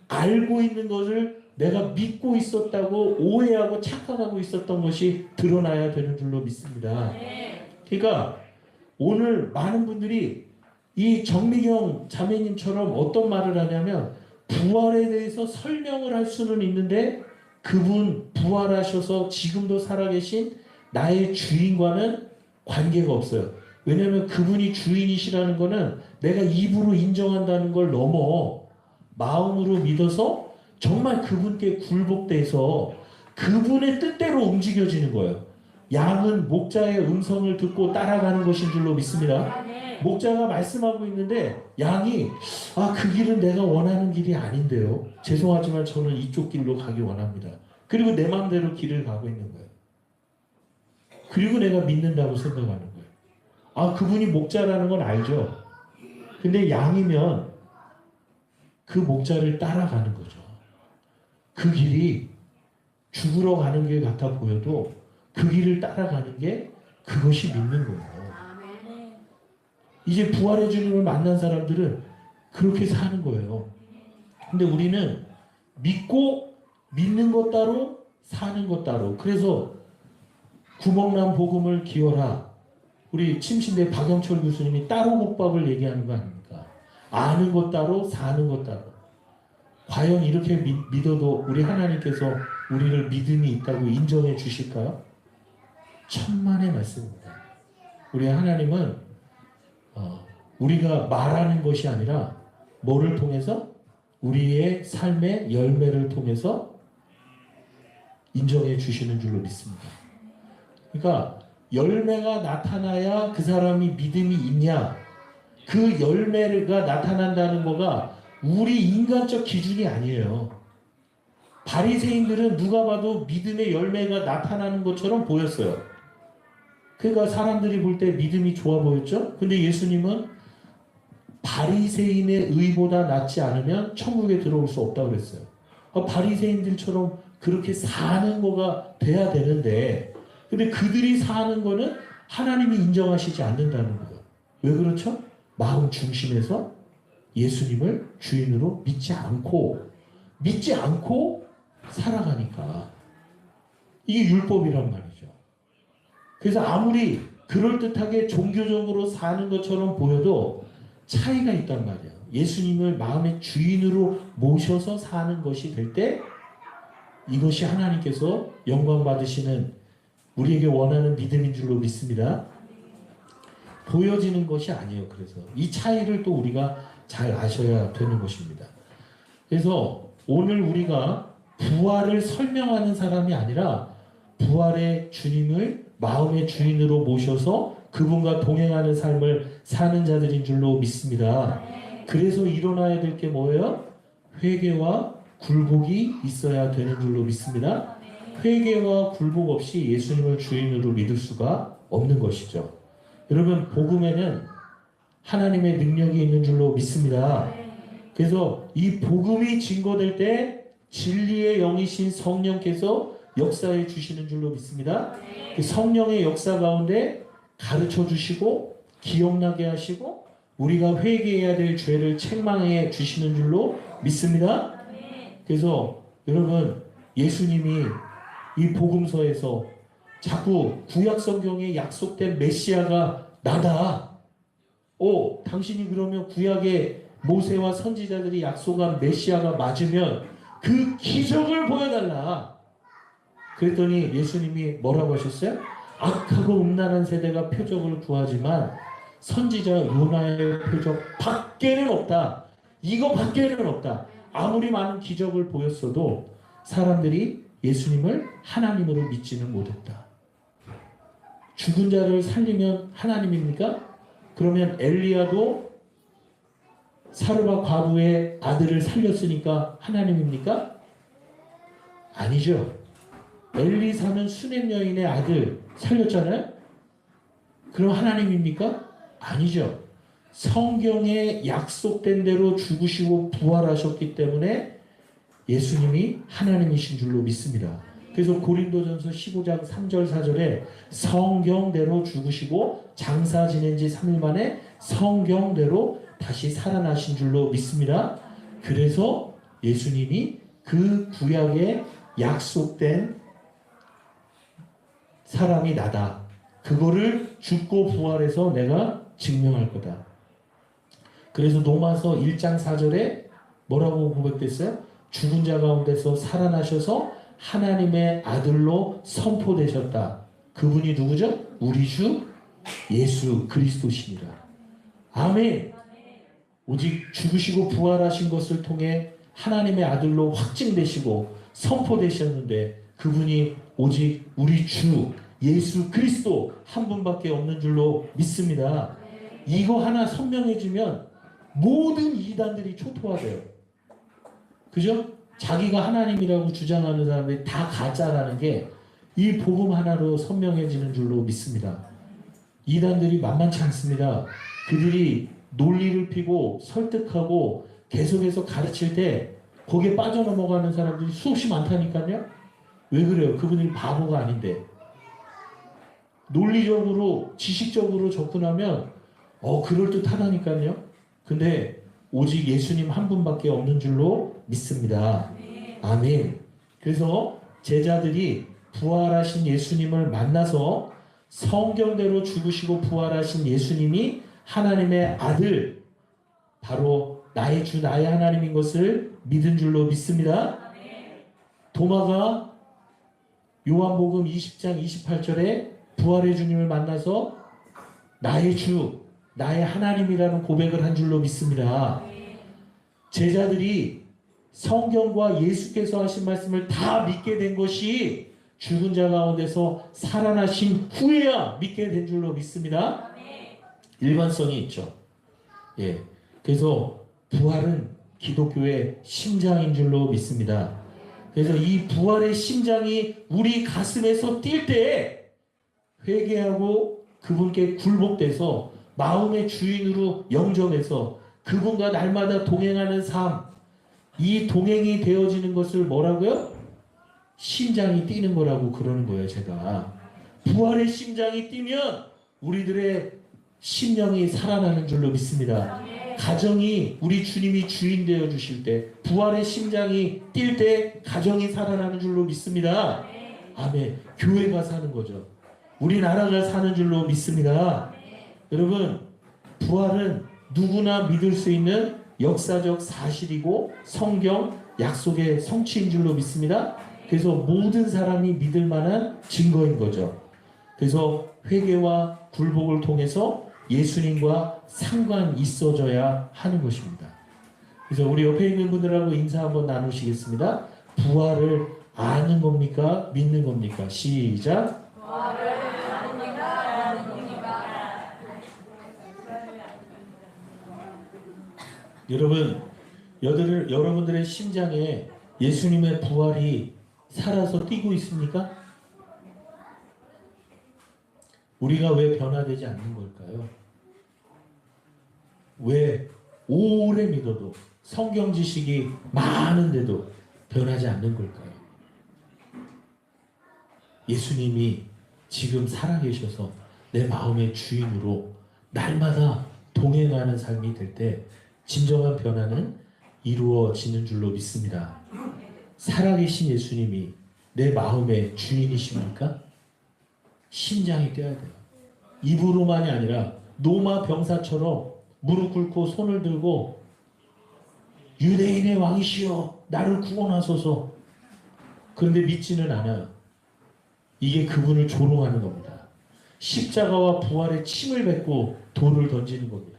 알고 있는 것을 내가 믿고 있었다고 오해하고 착각하고 있었던 것이 드러나야 되는 줄로 믿습니다. 그러니까 오늘 많은 분들이 이 정미경 자매님처럼 어떤 말을 하냐면, 부활에 대해서 설명을 할 수는 있는데 그분 부활하셔서 지금도 살아계신 나의 주인과는 관계가 없어요. 왜냐하면 그분이 주인이시라는 거는 내가 입으로 인정한다는 걸 넘어 마음으로 믿어서 정말 그분께 굴복돼서 그분의 뜻대로 움직여지는 거예요. 양은 목자의 음성을 듣고 따라가는 것인 줄로 믿습니다. 목자가 말씀하고 있는데 양이 그 길은 내가 원하는 길이 아닌데요. 죄송하지만 저는 이쪽 길로 가기 원합니다. 그리고 내 마음대로 길을 가고 있는 거예요. 그리고 내가 믿는다고 생각하는 거예요. 그분이 목자라는 건 알죠. 근데 양이면 그 목자를 따라가는 거죠. 그 길이 죽으러 가는 길 같아 보여도 그 길을 따라가는 게 그것이 믿는 거예요. 이제 부활의 주님을 만난 사람들은 그렇게 사는 거예요. 근데 우리는 믿고 믿는 것 따로 사는 것 따로. 그래서 구멍난 복음을 기어라. 우리 침신대 박영철 교수님이 따로 국밥을 얘기하는 거 아닙니까? 아는 것 따로 사는 것 따로. 과연 이렇게 믿어도 우리 하나님께서 우리를 믿음이 있다고 인정해 주실까요? 천만의 말씀입니다. 우리 하나님은 우리가 말하는 것이 아니라 뭐를 통해서? 우리의 삶의 열매를 통해서 인정해 주시는 줄로 믿습니다. 그러니까 열매가 나타나야 그 사람이 믿음이 있냐, 그 열매가 나타난다는 거가 우리 인간적 기준이 아니에요. 바리새인들은 누가 봐도 믿음의 열매가 나타나는 것처럼 보였어요. 그러니까 사람들이 볼 때 믿음이 좋아 보였죠. 근데 예수님은 바리새인의 의보다 낫지 않으면 천국에 들어올 수 없다고 그랬어요. 바리새인들처럼 그렇게 사는 거가 돼야 되는데, 근데 그들이 사는 거는 하나님이 인정하시지 않는다는 거예요. 왜 그렇죠? 마음 중심에서 예수님을 주인으로 믿지 않고 살아가니까. 이게 율법이란 말이죠. 그래서 아무리 그럴듯하게 종교적으로 사는 것처럼 보여도 차이가 있단 말이에요. 예수님을 마음의 주인으로 모셔서 사는 것이 될 때 이것이 하나님께서 영광 받으시는, 우리에게 원하는 믿음인 줄로 믿습니다. 보여지는 것이 아니에요. 그래서 이 차이를 또 우리가 잘 아셔야 되는 것입니다. 그래서 오늘 우리가 부활을 설명하는 사람이 아니라 부활의 주님을 마음의 주인으로 모셔서 그분과 동행하는 삶을 사는 자들인 줄로 믿습니다. 그래서 일어나야 될 게 뭐예요? 회개와 굴복이 있어야 되는 줄로 믿습니다. 회개와 굴복 없이 예수님을 주인으로 믿을 수가 없는 것이죠. 여러분, 복음에는 하나님의 능력이 있는 줄로 믿습니다. 그래서 이 복음이 증거될 때 진리의 영이신 성령께서 역사해 주시는 줄로 믿습니다. 그 성령의 역사 가운데 가르쳐 주시고 기억나게 하시고 우리가 회개해야 될 죄를 책망해 주시는 줄로 믿습니다. 그래서 여러분, 예수님이 이 복음서에서 자꾸 구약 성경에 약속된 메시아가 나다. 당신이 그러면 구약의 모세와 선지자들이 약속한 메시아가 맞으면 그 기적을 보여달라. 그랬더니 예수님이 뭐라고 하셨어요? 악하고 음란한 세대가 표적을 구하지만 선지자 요나의 표적 밖에는 없다. 이거 밖에는 없다. 아무리 많은 기적을 보였어도 사람들이 예수님을 하나님으로 믿지는 못했다. 죽은 자를 살리면 하나님입니까? 그러면 엘리야도 사르밧 과부의 아들을 살렸으니까 하나님입니까? 아니죠. 엘리사는 수넴 여인의 아들 살렸잖아요? 그럼 하나님입니까? 아니죠. 성경에 약속된 대로 죽으시고 부활하셨기 때문에 예수님이 하나님이신 줄로 믿습니다. 그래서 고린도전서 15장 3절 4절에 성경대로 죽으시고 장사 지낸 지 3일 만에 성경대로 다시 살아나신 줄로 믿습니다. 그래서 예수님이 그 구약에 약속된 사람이 나다. 그거를 죽고 부활해서 내가 증명할 거다. 그래서 로마서 1장 4절에 뭐라고 고백됐어요? 죽은 자 가운데서 살아나셔서 하나님의 아들로 선포되셨다. 그분이 누구죠? 우리 주 예수 그리스도시니라. 아멘. 오직 죽으시고 부활하신 것을 통해 하나님의 아들로 확증되시고 선포되셨는데 그분이 오직 우리 주 예수 그리스도 한 분밖에 없는 줄로 믿습니다. 이거 하나 선명해지면 모든 이단들이 초토화돼요. 그죠? 자기가 하나님이라고 주장하는 사람들이 다 가짜라는 게 이 복음 하나로 선명해지는 줄로 믿습니다. 이단들이 만만치 않습니다. 그들이 논리를 피고 설득하고 계속해서 가르칠 때 거기에 빠져넘어가는 사람들이 수없이 많다니까요. 왜 그래요? 그분이 바보가 아닌데. 논리적으로 지식적으로 접근하면 그럴듯하다니까요. 근데 오직 예수님 한 분밖에 없는 줄로 믿습니다. 아멘. 그래서 제자들이 부활하신 예수님을 만나서 성경대로 죽으시고 부활하신 예수님이 하나님의 아들, 바로 나의 주 나의 하나님인 것을 믿은 줄로 믿습니다. 도마가 요한복음 20장 28절에 부활의 주님을 만나서 나의 주 나의 하나님이라는 고백을 한 줄로 믿습니다. 제자들이 성경과 예수께서 하신 말씀을 다 믿게 된 것이 죽은 자 가운데서 살아나신 후에야 믿게 된 줄로 믿습니다. 일관성이 있죠. 예. 그래서 부활은 기독교의 심장인 줄로 믿습니다. 그래서 이 부활의 심장이 우리 가슴에서 뛸 때 회개하고 그분께 굴복돼서 마음의 주인으로 영접해서 그분과 날마다 동행하는 삶, 이 동행이 되어지는 것을 뭐라고요? 심장이 뛰는 거라고 그러는 거예요. 제가 부활의 심장이 뛰면 우리들의 심령이 살아나는 줄로 믿습니다. 가정이 우리 주님이 주인 되어 주실 때 부활의 심장이 뛸 때 가정이 살아나는 줄로 믿습니다. 아멘. 교회가 사는 거죠. 우리나라가 사는 줄로 믿습니다. 여러분, 부활은 누구나 믿을 수 있는 역사적 사실이고 성경 약속의 성취인 줄로 믿습니다. 그래서 모든 사람이 믿을 만한 증거인 거죠. 그래서 회개와 굴복을 통해서 예수님과 상관 있어져야 하는 것입니다. 그래서 우리 옆에 있는 분들하고 인사 한번 나누시겠습니다. 부활을 아는 겁니까? 믿는 겁니까? 시작. 부활을 아닙니까? 아는 겁니까? 여러분, 여러분들의 심장에 예수님의 부활이 살아서 뛰고 있습니까? 우리가 왜 변화되지 않는 걸까요? 왜 오래 믿어도 성경 지식이 많은데도 변하지 않는 걸까요? 예수님이 지금 살아계셔서 내 마음의 주인으로 날마다 동행하는 삶이 될 때 진정한 변화는 이루어지는 줄로 믿습니다. 살아계신 예수님이 내 마음의 주인이십니까? 심장이 뛰어야 돼요. 입으로만이 아니라 노마 병사처럼 무릎 꿇고 손을 들고 유대인의 왕이시여 나를 구원하소서. 그런데 믿지는 않아요. 이게 그분을 조롱하는 겁니다. 십자가와 부활의 침을 뱉고 돌을 던지는 겁니다.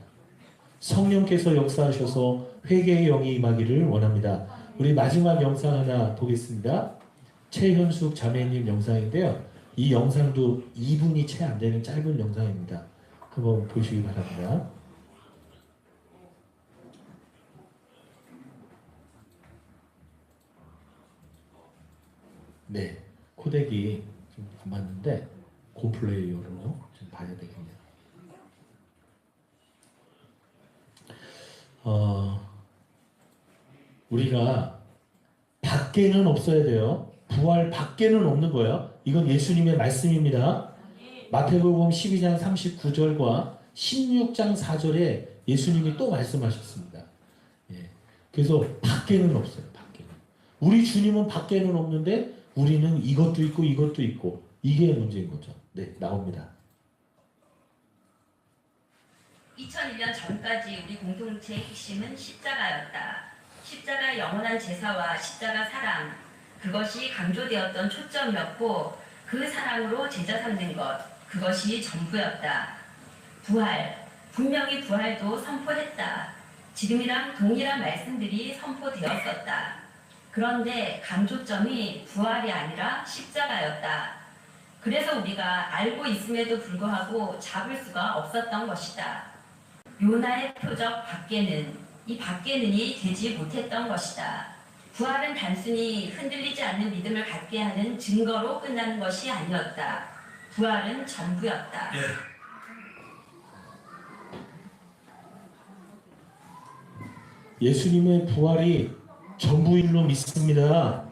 성령께서 역사하셔서 회개의 영이 임하기를 원합니다. 우리 마지막 영상 하나 보겠습니다. 최현숙 자매님 영상인데요. 이 영상도 2분이 채 안 되는 짧은 영상입니다. 한번 보시기 바랍니다. 네, 코덱이 좀 안 맞는데 곰플레이어로 좀 봐야 되겠네요. 우리가 밖에는 없어야 돼요. 부활 밖에는 없는 거예요. 이건 예수님의 말씀입니다. 마태복음 12장 39절과 16장 4절에 예수님이 또 말씀하셨습니다. 예. 그래서 밖에는 없어요. 밖에는. 우리 주님은 밖에는 없는데 우리는 이것도 있고 이것도 있고 이게 문제인 거죠. 네, 나옵니다. 2001년 전까지 우리 공동체의 핵심은 십자가였다. 십자가의 영원한 제사와 십자가 사랑, 그것이 강조되었던 초점이었고 그 사랑으로 제자 삼는 것, 그것이 전부였다. 부활, 분명히 부활도 선포했다. 지금이랑 동일한 말씀들이 선포되었었다. 그런데 강조점이 부활이 아니라 십자가였다. 그래서 우리가 알고 있음에도 불구하고 잡을 수가 없었던 것이다. 요나의 표적 밖에는, 이 밖에는이 되지 못했던 것이다. 부활은 단순히 흔들리지 않는 믿음을 갖게 하는 증거로 끝나는 것이 아니었다. 부활은 전부였다. 예수님의 부활이 전부일로 믿습니다.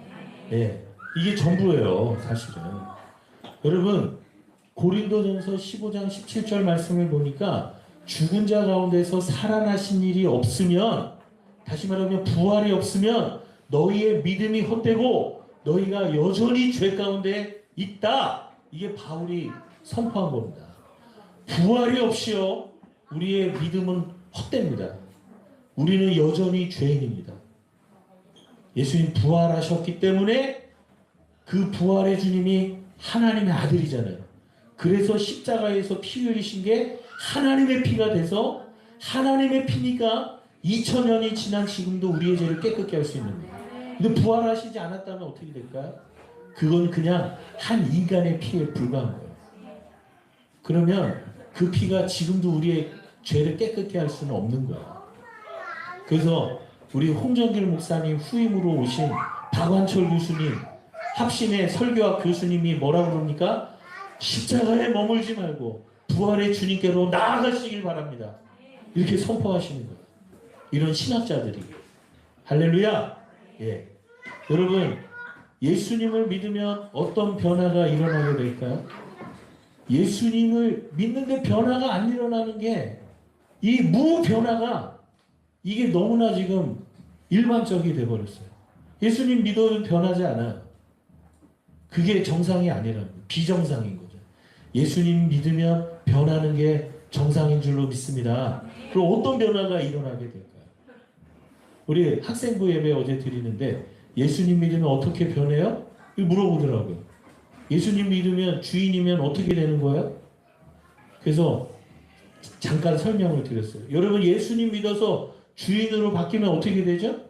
네, 이게 전부예요, 사실은. 여러분, 고린도전서 15장 17절 말씀을 보니까 죽은 자 가운데서 살아나신 일이 없으면, 다시 말하면 부활이 없으면 너희의 믿음이 헛되고 너희가 여전히 죄 가운데 있다. 이게 바울이 선포한 겁니다. 부활이 없이요, 우리의 믿음은 헛됩니다. 우리는 여전히 죄인입니다. 예수님 부활하셨기 때문에 그 부활의 주님이 하나님의 아들이잖아요. 그래서 십자가에서 피 흘리신 게 하나님의 피가 돼서 하나님의 피니까 2000년이 지난 지금도 우리의 죄를 깨끗게 할 수 있는 거예요. 근데 부활하시지 않았다면 어떻게 될까요? 그건 그냥 한 인간의 피에 불과한 거예요. 그러면 그 피가 지금도 우리의 죄를 깨끗게 할 수는 없는 거예요. 그래서 우리 홍정길 목사님 후임으로 오신 박완철 교수님, 합심의 설교학 교수님이 뭐라고 그럽니까? 십자가에 머물지 말고 부활의 주님께로 나아가시길 바랍니다. 이렇게 선포하시는 거예요. 이런 신학자들이. 할렐루야. 예. 여러분, 예수님을 믿으면 어떤 변화가 일어나게 될까요? 예수님을 믿는데 변화가 안 일어나는 게, 이 무변화가 이게 너무나 지금 일반적이 돼버렸어요. 예수님 믿어도 변하지 않아요. 그게 정상이 아니라 비정상인 거죠. 예수님 믿으면 변하는 게 정상인 줄로 믿습니다. 그럼 어떤 변화가 일어나게 될까요? 우리 학생부 예배 어제 드리는데 예수님 믿으면 어떻게 변해요? 이거 물어보더라고요. 예수님 믿으면 주인이면 어떻게 되는 거예요? 그래서 잠깐 설명을 드렸어요. 여러분, 예수님 믿어서 주인으로 바뀌면 어떻게 되죠?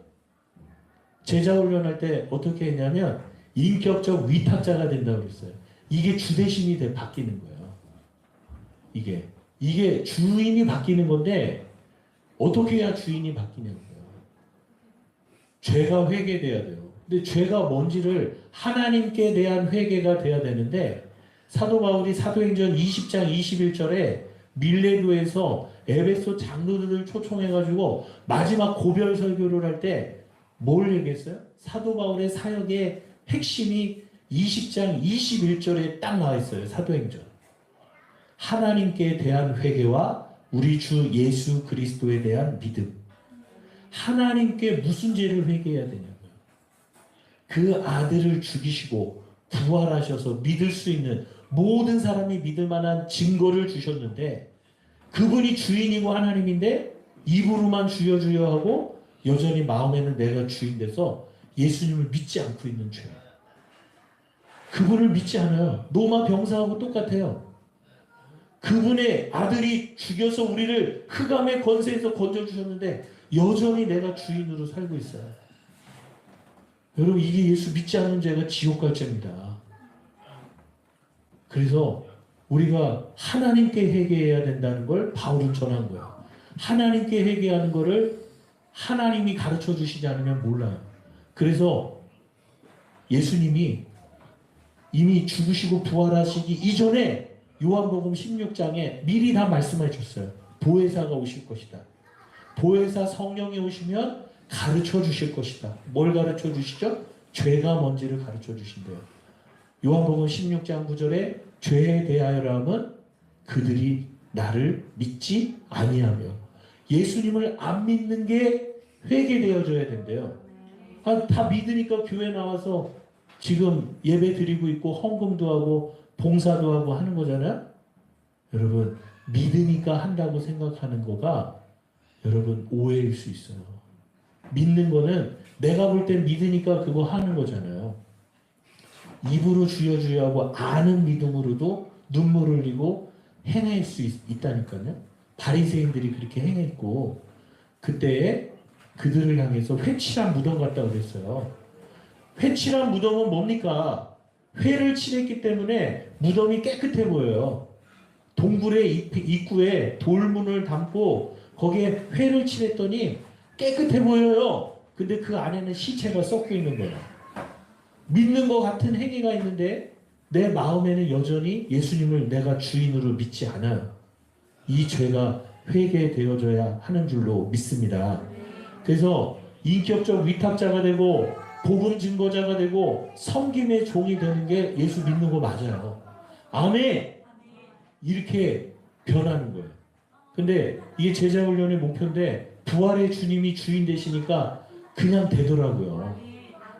제자 훈련할 때 어떻게 했냐면 인격적 위탁자가 된다고 그랬어요. 이게 주 대신이 바뀌는 거예요. 이게 주인이 바뀌는 건데 어떻게 해야 주인이 바뀌냐고요. 죄가 회개돼야 돼요. 근데 죄가 뭔지를 하나님께 대한 회개가 돼야 되는데, 사도 바울이 사도행전 20장 21절에 밀레도에서 에베소 장로들을 초청해가지고 마지막 고별 설교를 할 때 뭘 얘기했어요? 사도 바울의 사역의 핵심이 20장 21절에 딱 나와 있어요. 사도행전. 하나님께 대한 회개와 우리 주 예수 그리스도에 대한 믿음. 하나님께 무슨 죄를 회개해야 되냐고요. 그 아들을 죽이시고 부활하셔서 믿을 수 있는, 모든 사람이 믿을 만한 증거를 주셨는데, 그분이 주인이고 하나님인데 입으로만 주여 주여 하고 여전히 마음에는 내가 주인 돼서 예수님을 믿지 않고 있는 죄. 그분을 믿지 않아요. 로마 병사하고 똑같아요. 그분의 아들이 죽여서 우리를 흑암의 권세에서 건져주셨는데 여전히 내가 주인으로 살고 있어요. 여러분, 이게 예수 믿지 않는 죄가 지옥 갈 죄입니다. 그래서 우리가 하나님께 회개해야 된다는 걸 바울은 전한 거예요. 하나님께 회개하는 거를 하나님이 가르쳐 주시지 않으면 몰라요. 그래서 예수님이 이미 죽으시고 부활하시기 이전에 요한복음 16장에 미리 다 말씀해 줬어요. 보혜사가 오실 것이다. 보혜사 성령이 오시면 가르쳐 주실 것이다. 뭘 가르쳐 주시죠? 죄가 뭔지를 가르쳐 주신대요. 요한복음 16장 9절에 죄에 대하여라 함은 그들이 나를 믿지 아니하며, 예수님을 안 믿는 게 회개되어져야 된대요. 다 믿으니까 교회 나와서 지금 예배 드리고 있고 헌금도 하고 봉사도 하고 하는 거잖아요. 여러분, 믿으니까 한다고 생각하는 거가 여러분 오해일 수 있어요. 믿는 거는 내가 볼 땐 믿으니까 그거 하는 거잖아요. 입으로 주여 주여 하고 아는 믿음으로도 눈물 흘리고 행할 수 있다니까요. 바리새인들이 그렇게 행했고 그때에 그들을 향해서 회칠한 무덤 같다고 그랬어요. 회칠한 무덤은 뭡니까? 회를 칠했기 때문에 무덤이 깨끗해 보여요. 동굴의 입구에 돌문을 담고 거기에 회를 칠했더니 깨끗해 보여요. 근데 그 안에는 시체가 썩고 있는 거예요. 믿는 것 같은 행위가 있는데 내 마음에는 여전히 예수님을 내가 주인으로 믿지 않아요. 이 죄가 회개되어져야 하는 줄로 믿습니다. 그래서 인격적 위탁자가 되고 복음 증거자가 되고 섬김의 종이 되는 게 예수 믿는 거 맞아요. 아멘. 이렇게 변하는 거예요. 근데 이게 제자훈련의 목표인데 부활의 주님이 주인 되시니까 그냥 되더라고요.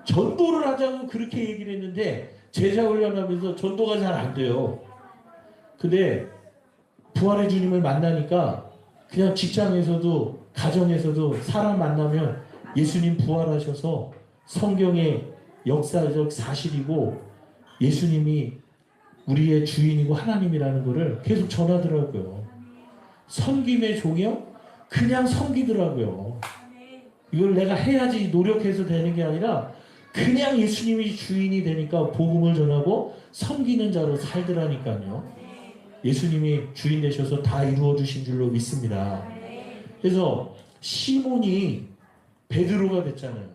전도를 하자고 그렇게 얘기를 했는데 제자훈련하면서 전도가 잘 안 돼요. 근데 부활의 주님을 만나니까 그냥 직장에서도 가정에서도 사람 만나면 예수님 부활하셔서 성경의 역사적 사실이고 예수님이 우리의 주인이고 하나님이라는 것을 계속 전하더라고요. 섬김의 종이요? 그냥 섬기더라고요. 이걸 내가 해야지 노력해서 되는 게 아니라 그냥 예수님이 주인이 되니까 복음을 전하고 섬기는 자로 살더라니까요. 예수님이 주인 되셔서 다 이루어 주신 줄로 믿습니다. 그래서 시몬이 베드로가 됐잖아요.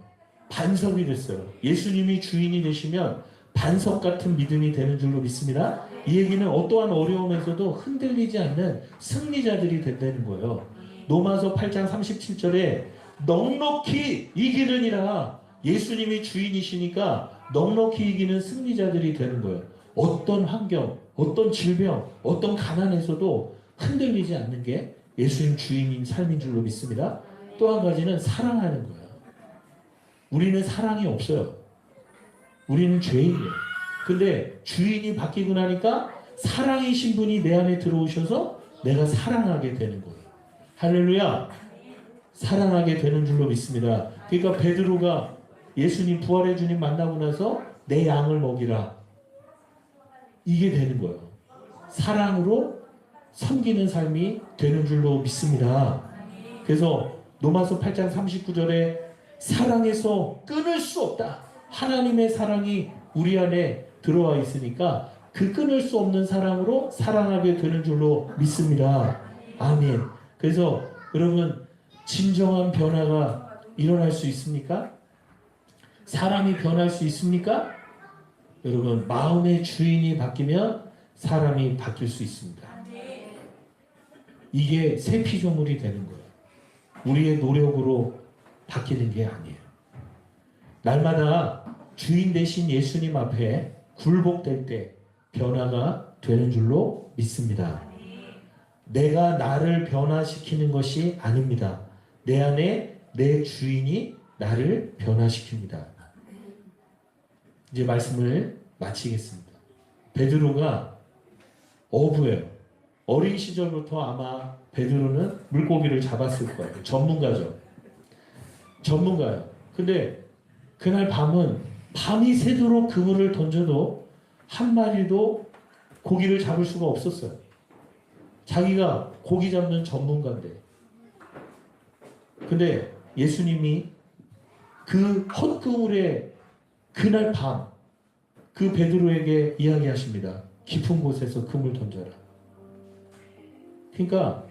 반석이 됐어요. 예수님이 주인이 되시면 반석 같은 믿음이 되는 줄로 믿습니다. 이 얘기는 어떠한 어려움에서도 흔들리지 않는 승리자들이 된다는 거예요. 로마서 8장 37절에 넉넉히 이기느니라. 예수님이 주인이시니까 넉넉히 이기는 승리자들이 되는 거예요. 어떤 환경, 어떤 질병, 어떤 가난에서도 흔들리지 않는 게 예수님 주인인 삶인 줄로 믿습니다. 또 한 가지는 사랑하는 거예요. 우리는 사랑이 없어요. 우리는 죄인이에요. 근데 주인이 바뀌고 나니까 사랑이신 분이 내 안에 들어오셔서 내가 사랑하게 되는 거예요. 할렐루야. 사랑하게 되는 줄로 믿습니다. 그러니까 베드로가 예수님 부활의 주님 만나고 나서 내 양을 먹이라. 이게 되는 거예요. 사랑으로 섬기는 삶이 되는 줄로 믿습니다. 그래서 로마서 8장 39절에 사랑에서 끊을 수 없다. 하나님의 사랑이 우리 안에 들어와 있으니까 그 끊을 수 없는 사랑으로 사랑하게 되는 줄로 믿습니다. 아멘. 그래서 여러분, 진정한 변화가 일어날 수 있습니까? 사람이 변할 수 있습니까? 여러분, 마음의 주인이 바뀌면 사람이 바뀔 수 있습니다. 이게 새 피조물이 되는 거예요. 우리의 노력으로 바뀌는 게 아니에요. 날마다 주인 되신 예수님 앞에 굴복될 때 변화가 되는 줄로 믿습니다. 내가 나를 변화시키는 것이 아닙니다. 내 안에 내 주인이 나를 변화시킵니다. 이제 말씀을 마치겠습니다. 베드로가 어부예요. 어린 시절부터 아마 베드로는 물고기를 잡았을 거예요. 전문가죠. 전문가예요. 근데 그날 밤이 새도록 그물을 던져도 한 마리도 고기를 잡을 수가 없었어요. 자기가 고기 잡는 전문가인데. 근데 예수님이 그 헛그물에 그날 밤 그 베드로에게 이야기하십니다. 깊은 곳에서 그물 던져라. 그러니까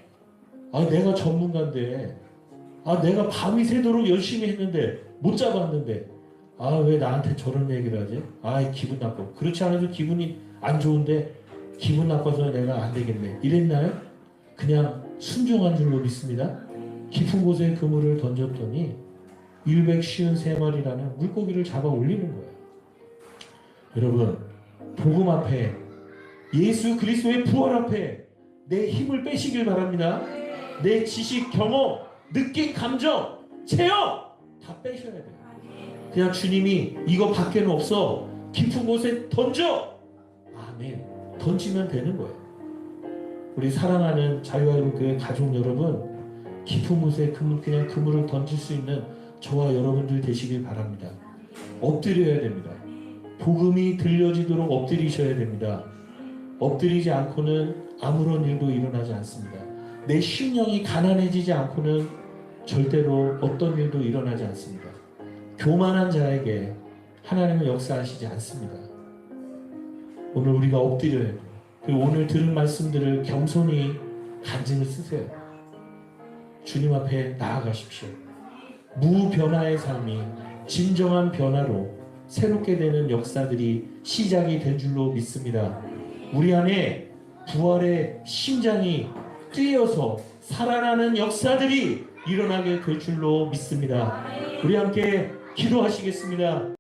내가 전문가인데 내가 밤이 새도록 열심히 했는데 못 잡았는데 왜 나한테 저런 얘기를 하지? 기분 나빠. 그렇지 않아도 기분이 안 좋은데 기분 나빠서 내가 안 되겠네. 이랬나요? 그냥 순종한 줄로 믿습니다. 깊은 곳에 그물을 던졌더니 153마리라는 물고기를 잡아 올리는 거예요. 여러분, 복음 앞에, 예수 그리스도의 부활 앞에 내 힘을 빼시길 바랍니다. 내 지식, 경험, 느낌, 감정, 체험 다 빼셔야 돼요. 그냥 주님이 이거 밖에는 없어. 깊은 곳에 던져. 아멘. 던지면 되는 거예요. 우리 사랑하는 자유아이교회 가족 여러분, 깊은 곳에 그냥 그물을 던질 수 있는 저와 여러분들 되시길 바랍니다. 엎드려야 됩니다. 복음이 들려지도록 엎드리셔야 됩니다. 엎드리지 않고는 아무런 일도 일어나지 않습니다. 내 심령이 가난해지지 않고는 절대로 어떤 일도 일어나지 않습니다. 교만한 자에게 하나님은 역사하시지 않습니다. 오늘 우리가 엎드려야 돼요. 그리고 오늘 들은 말씀들을 겸손히 간증을 쓰세요. 주님 앞에 나아가십시오. 무변화의 삶이 진정한 변화로 새롭게 되는 역사들이 시작이 된 줄로 믿습니다. 우리 안에 부활의 심장이 뛰어서 살아나는 역사들이 일어나게 될 줄로 믿습니다. 우리 함께 기도하시겠습니다.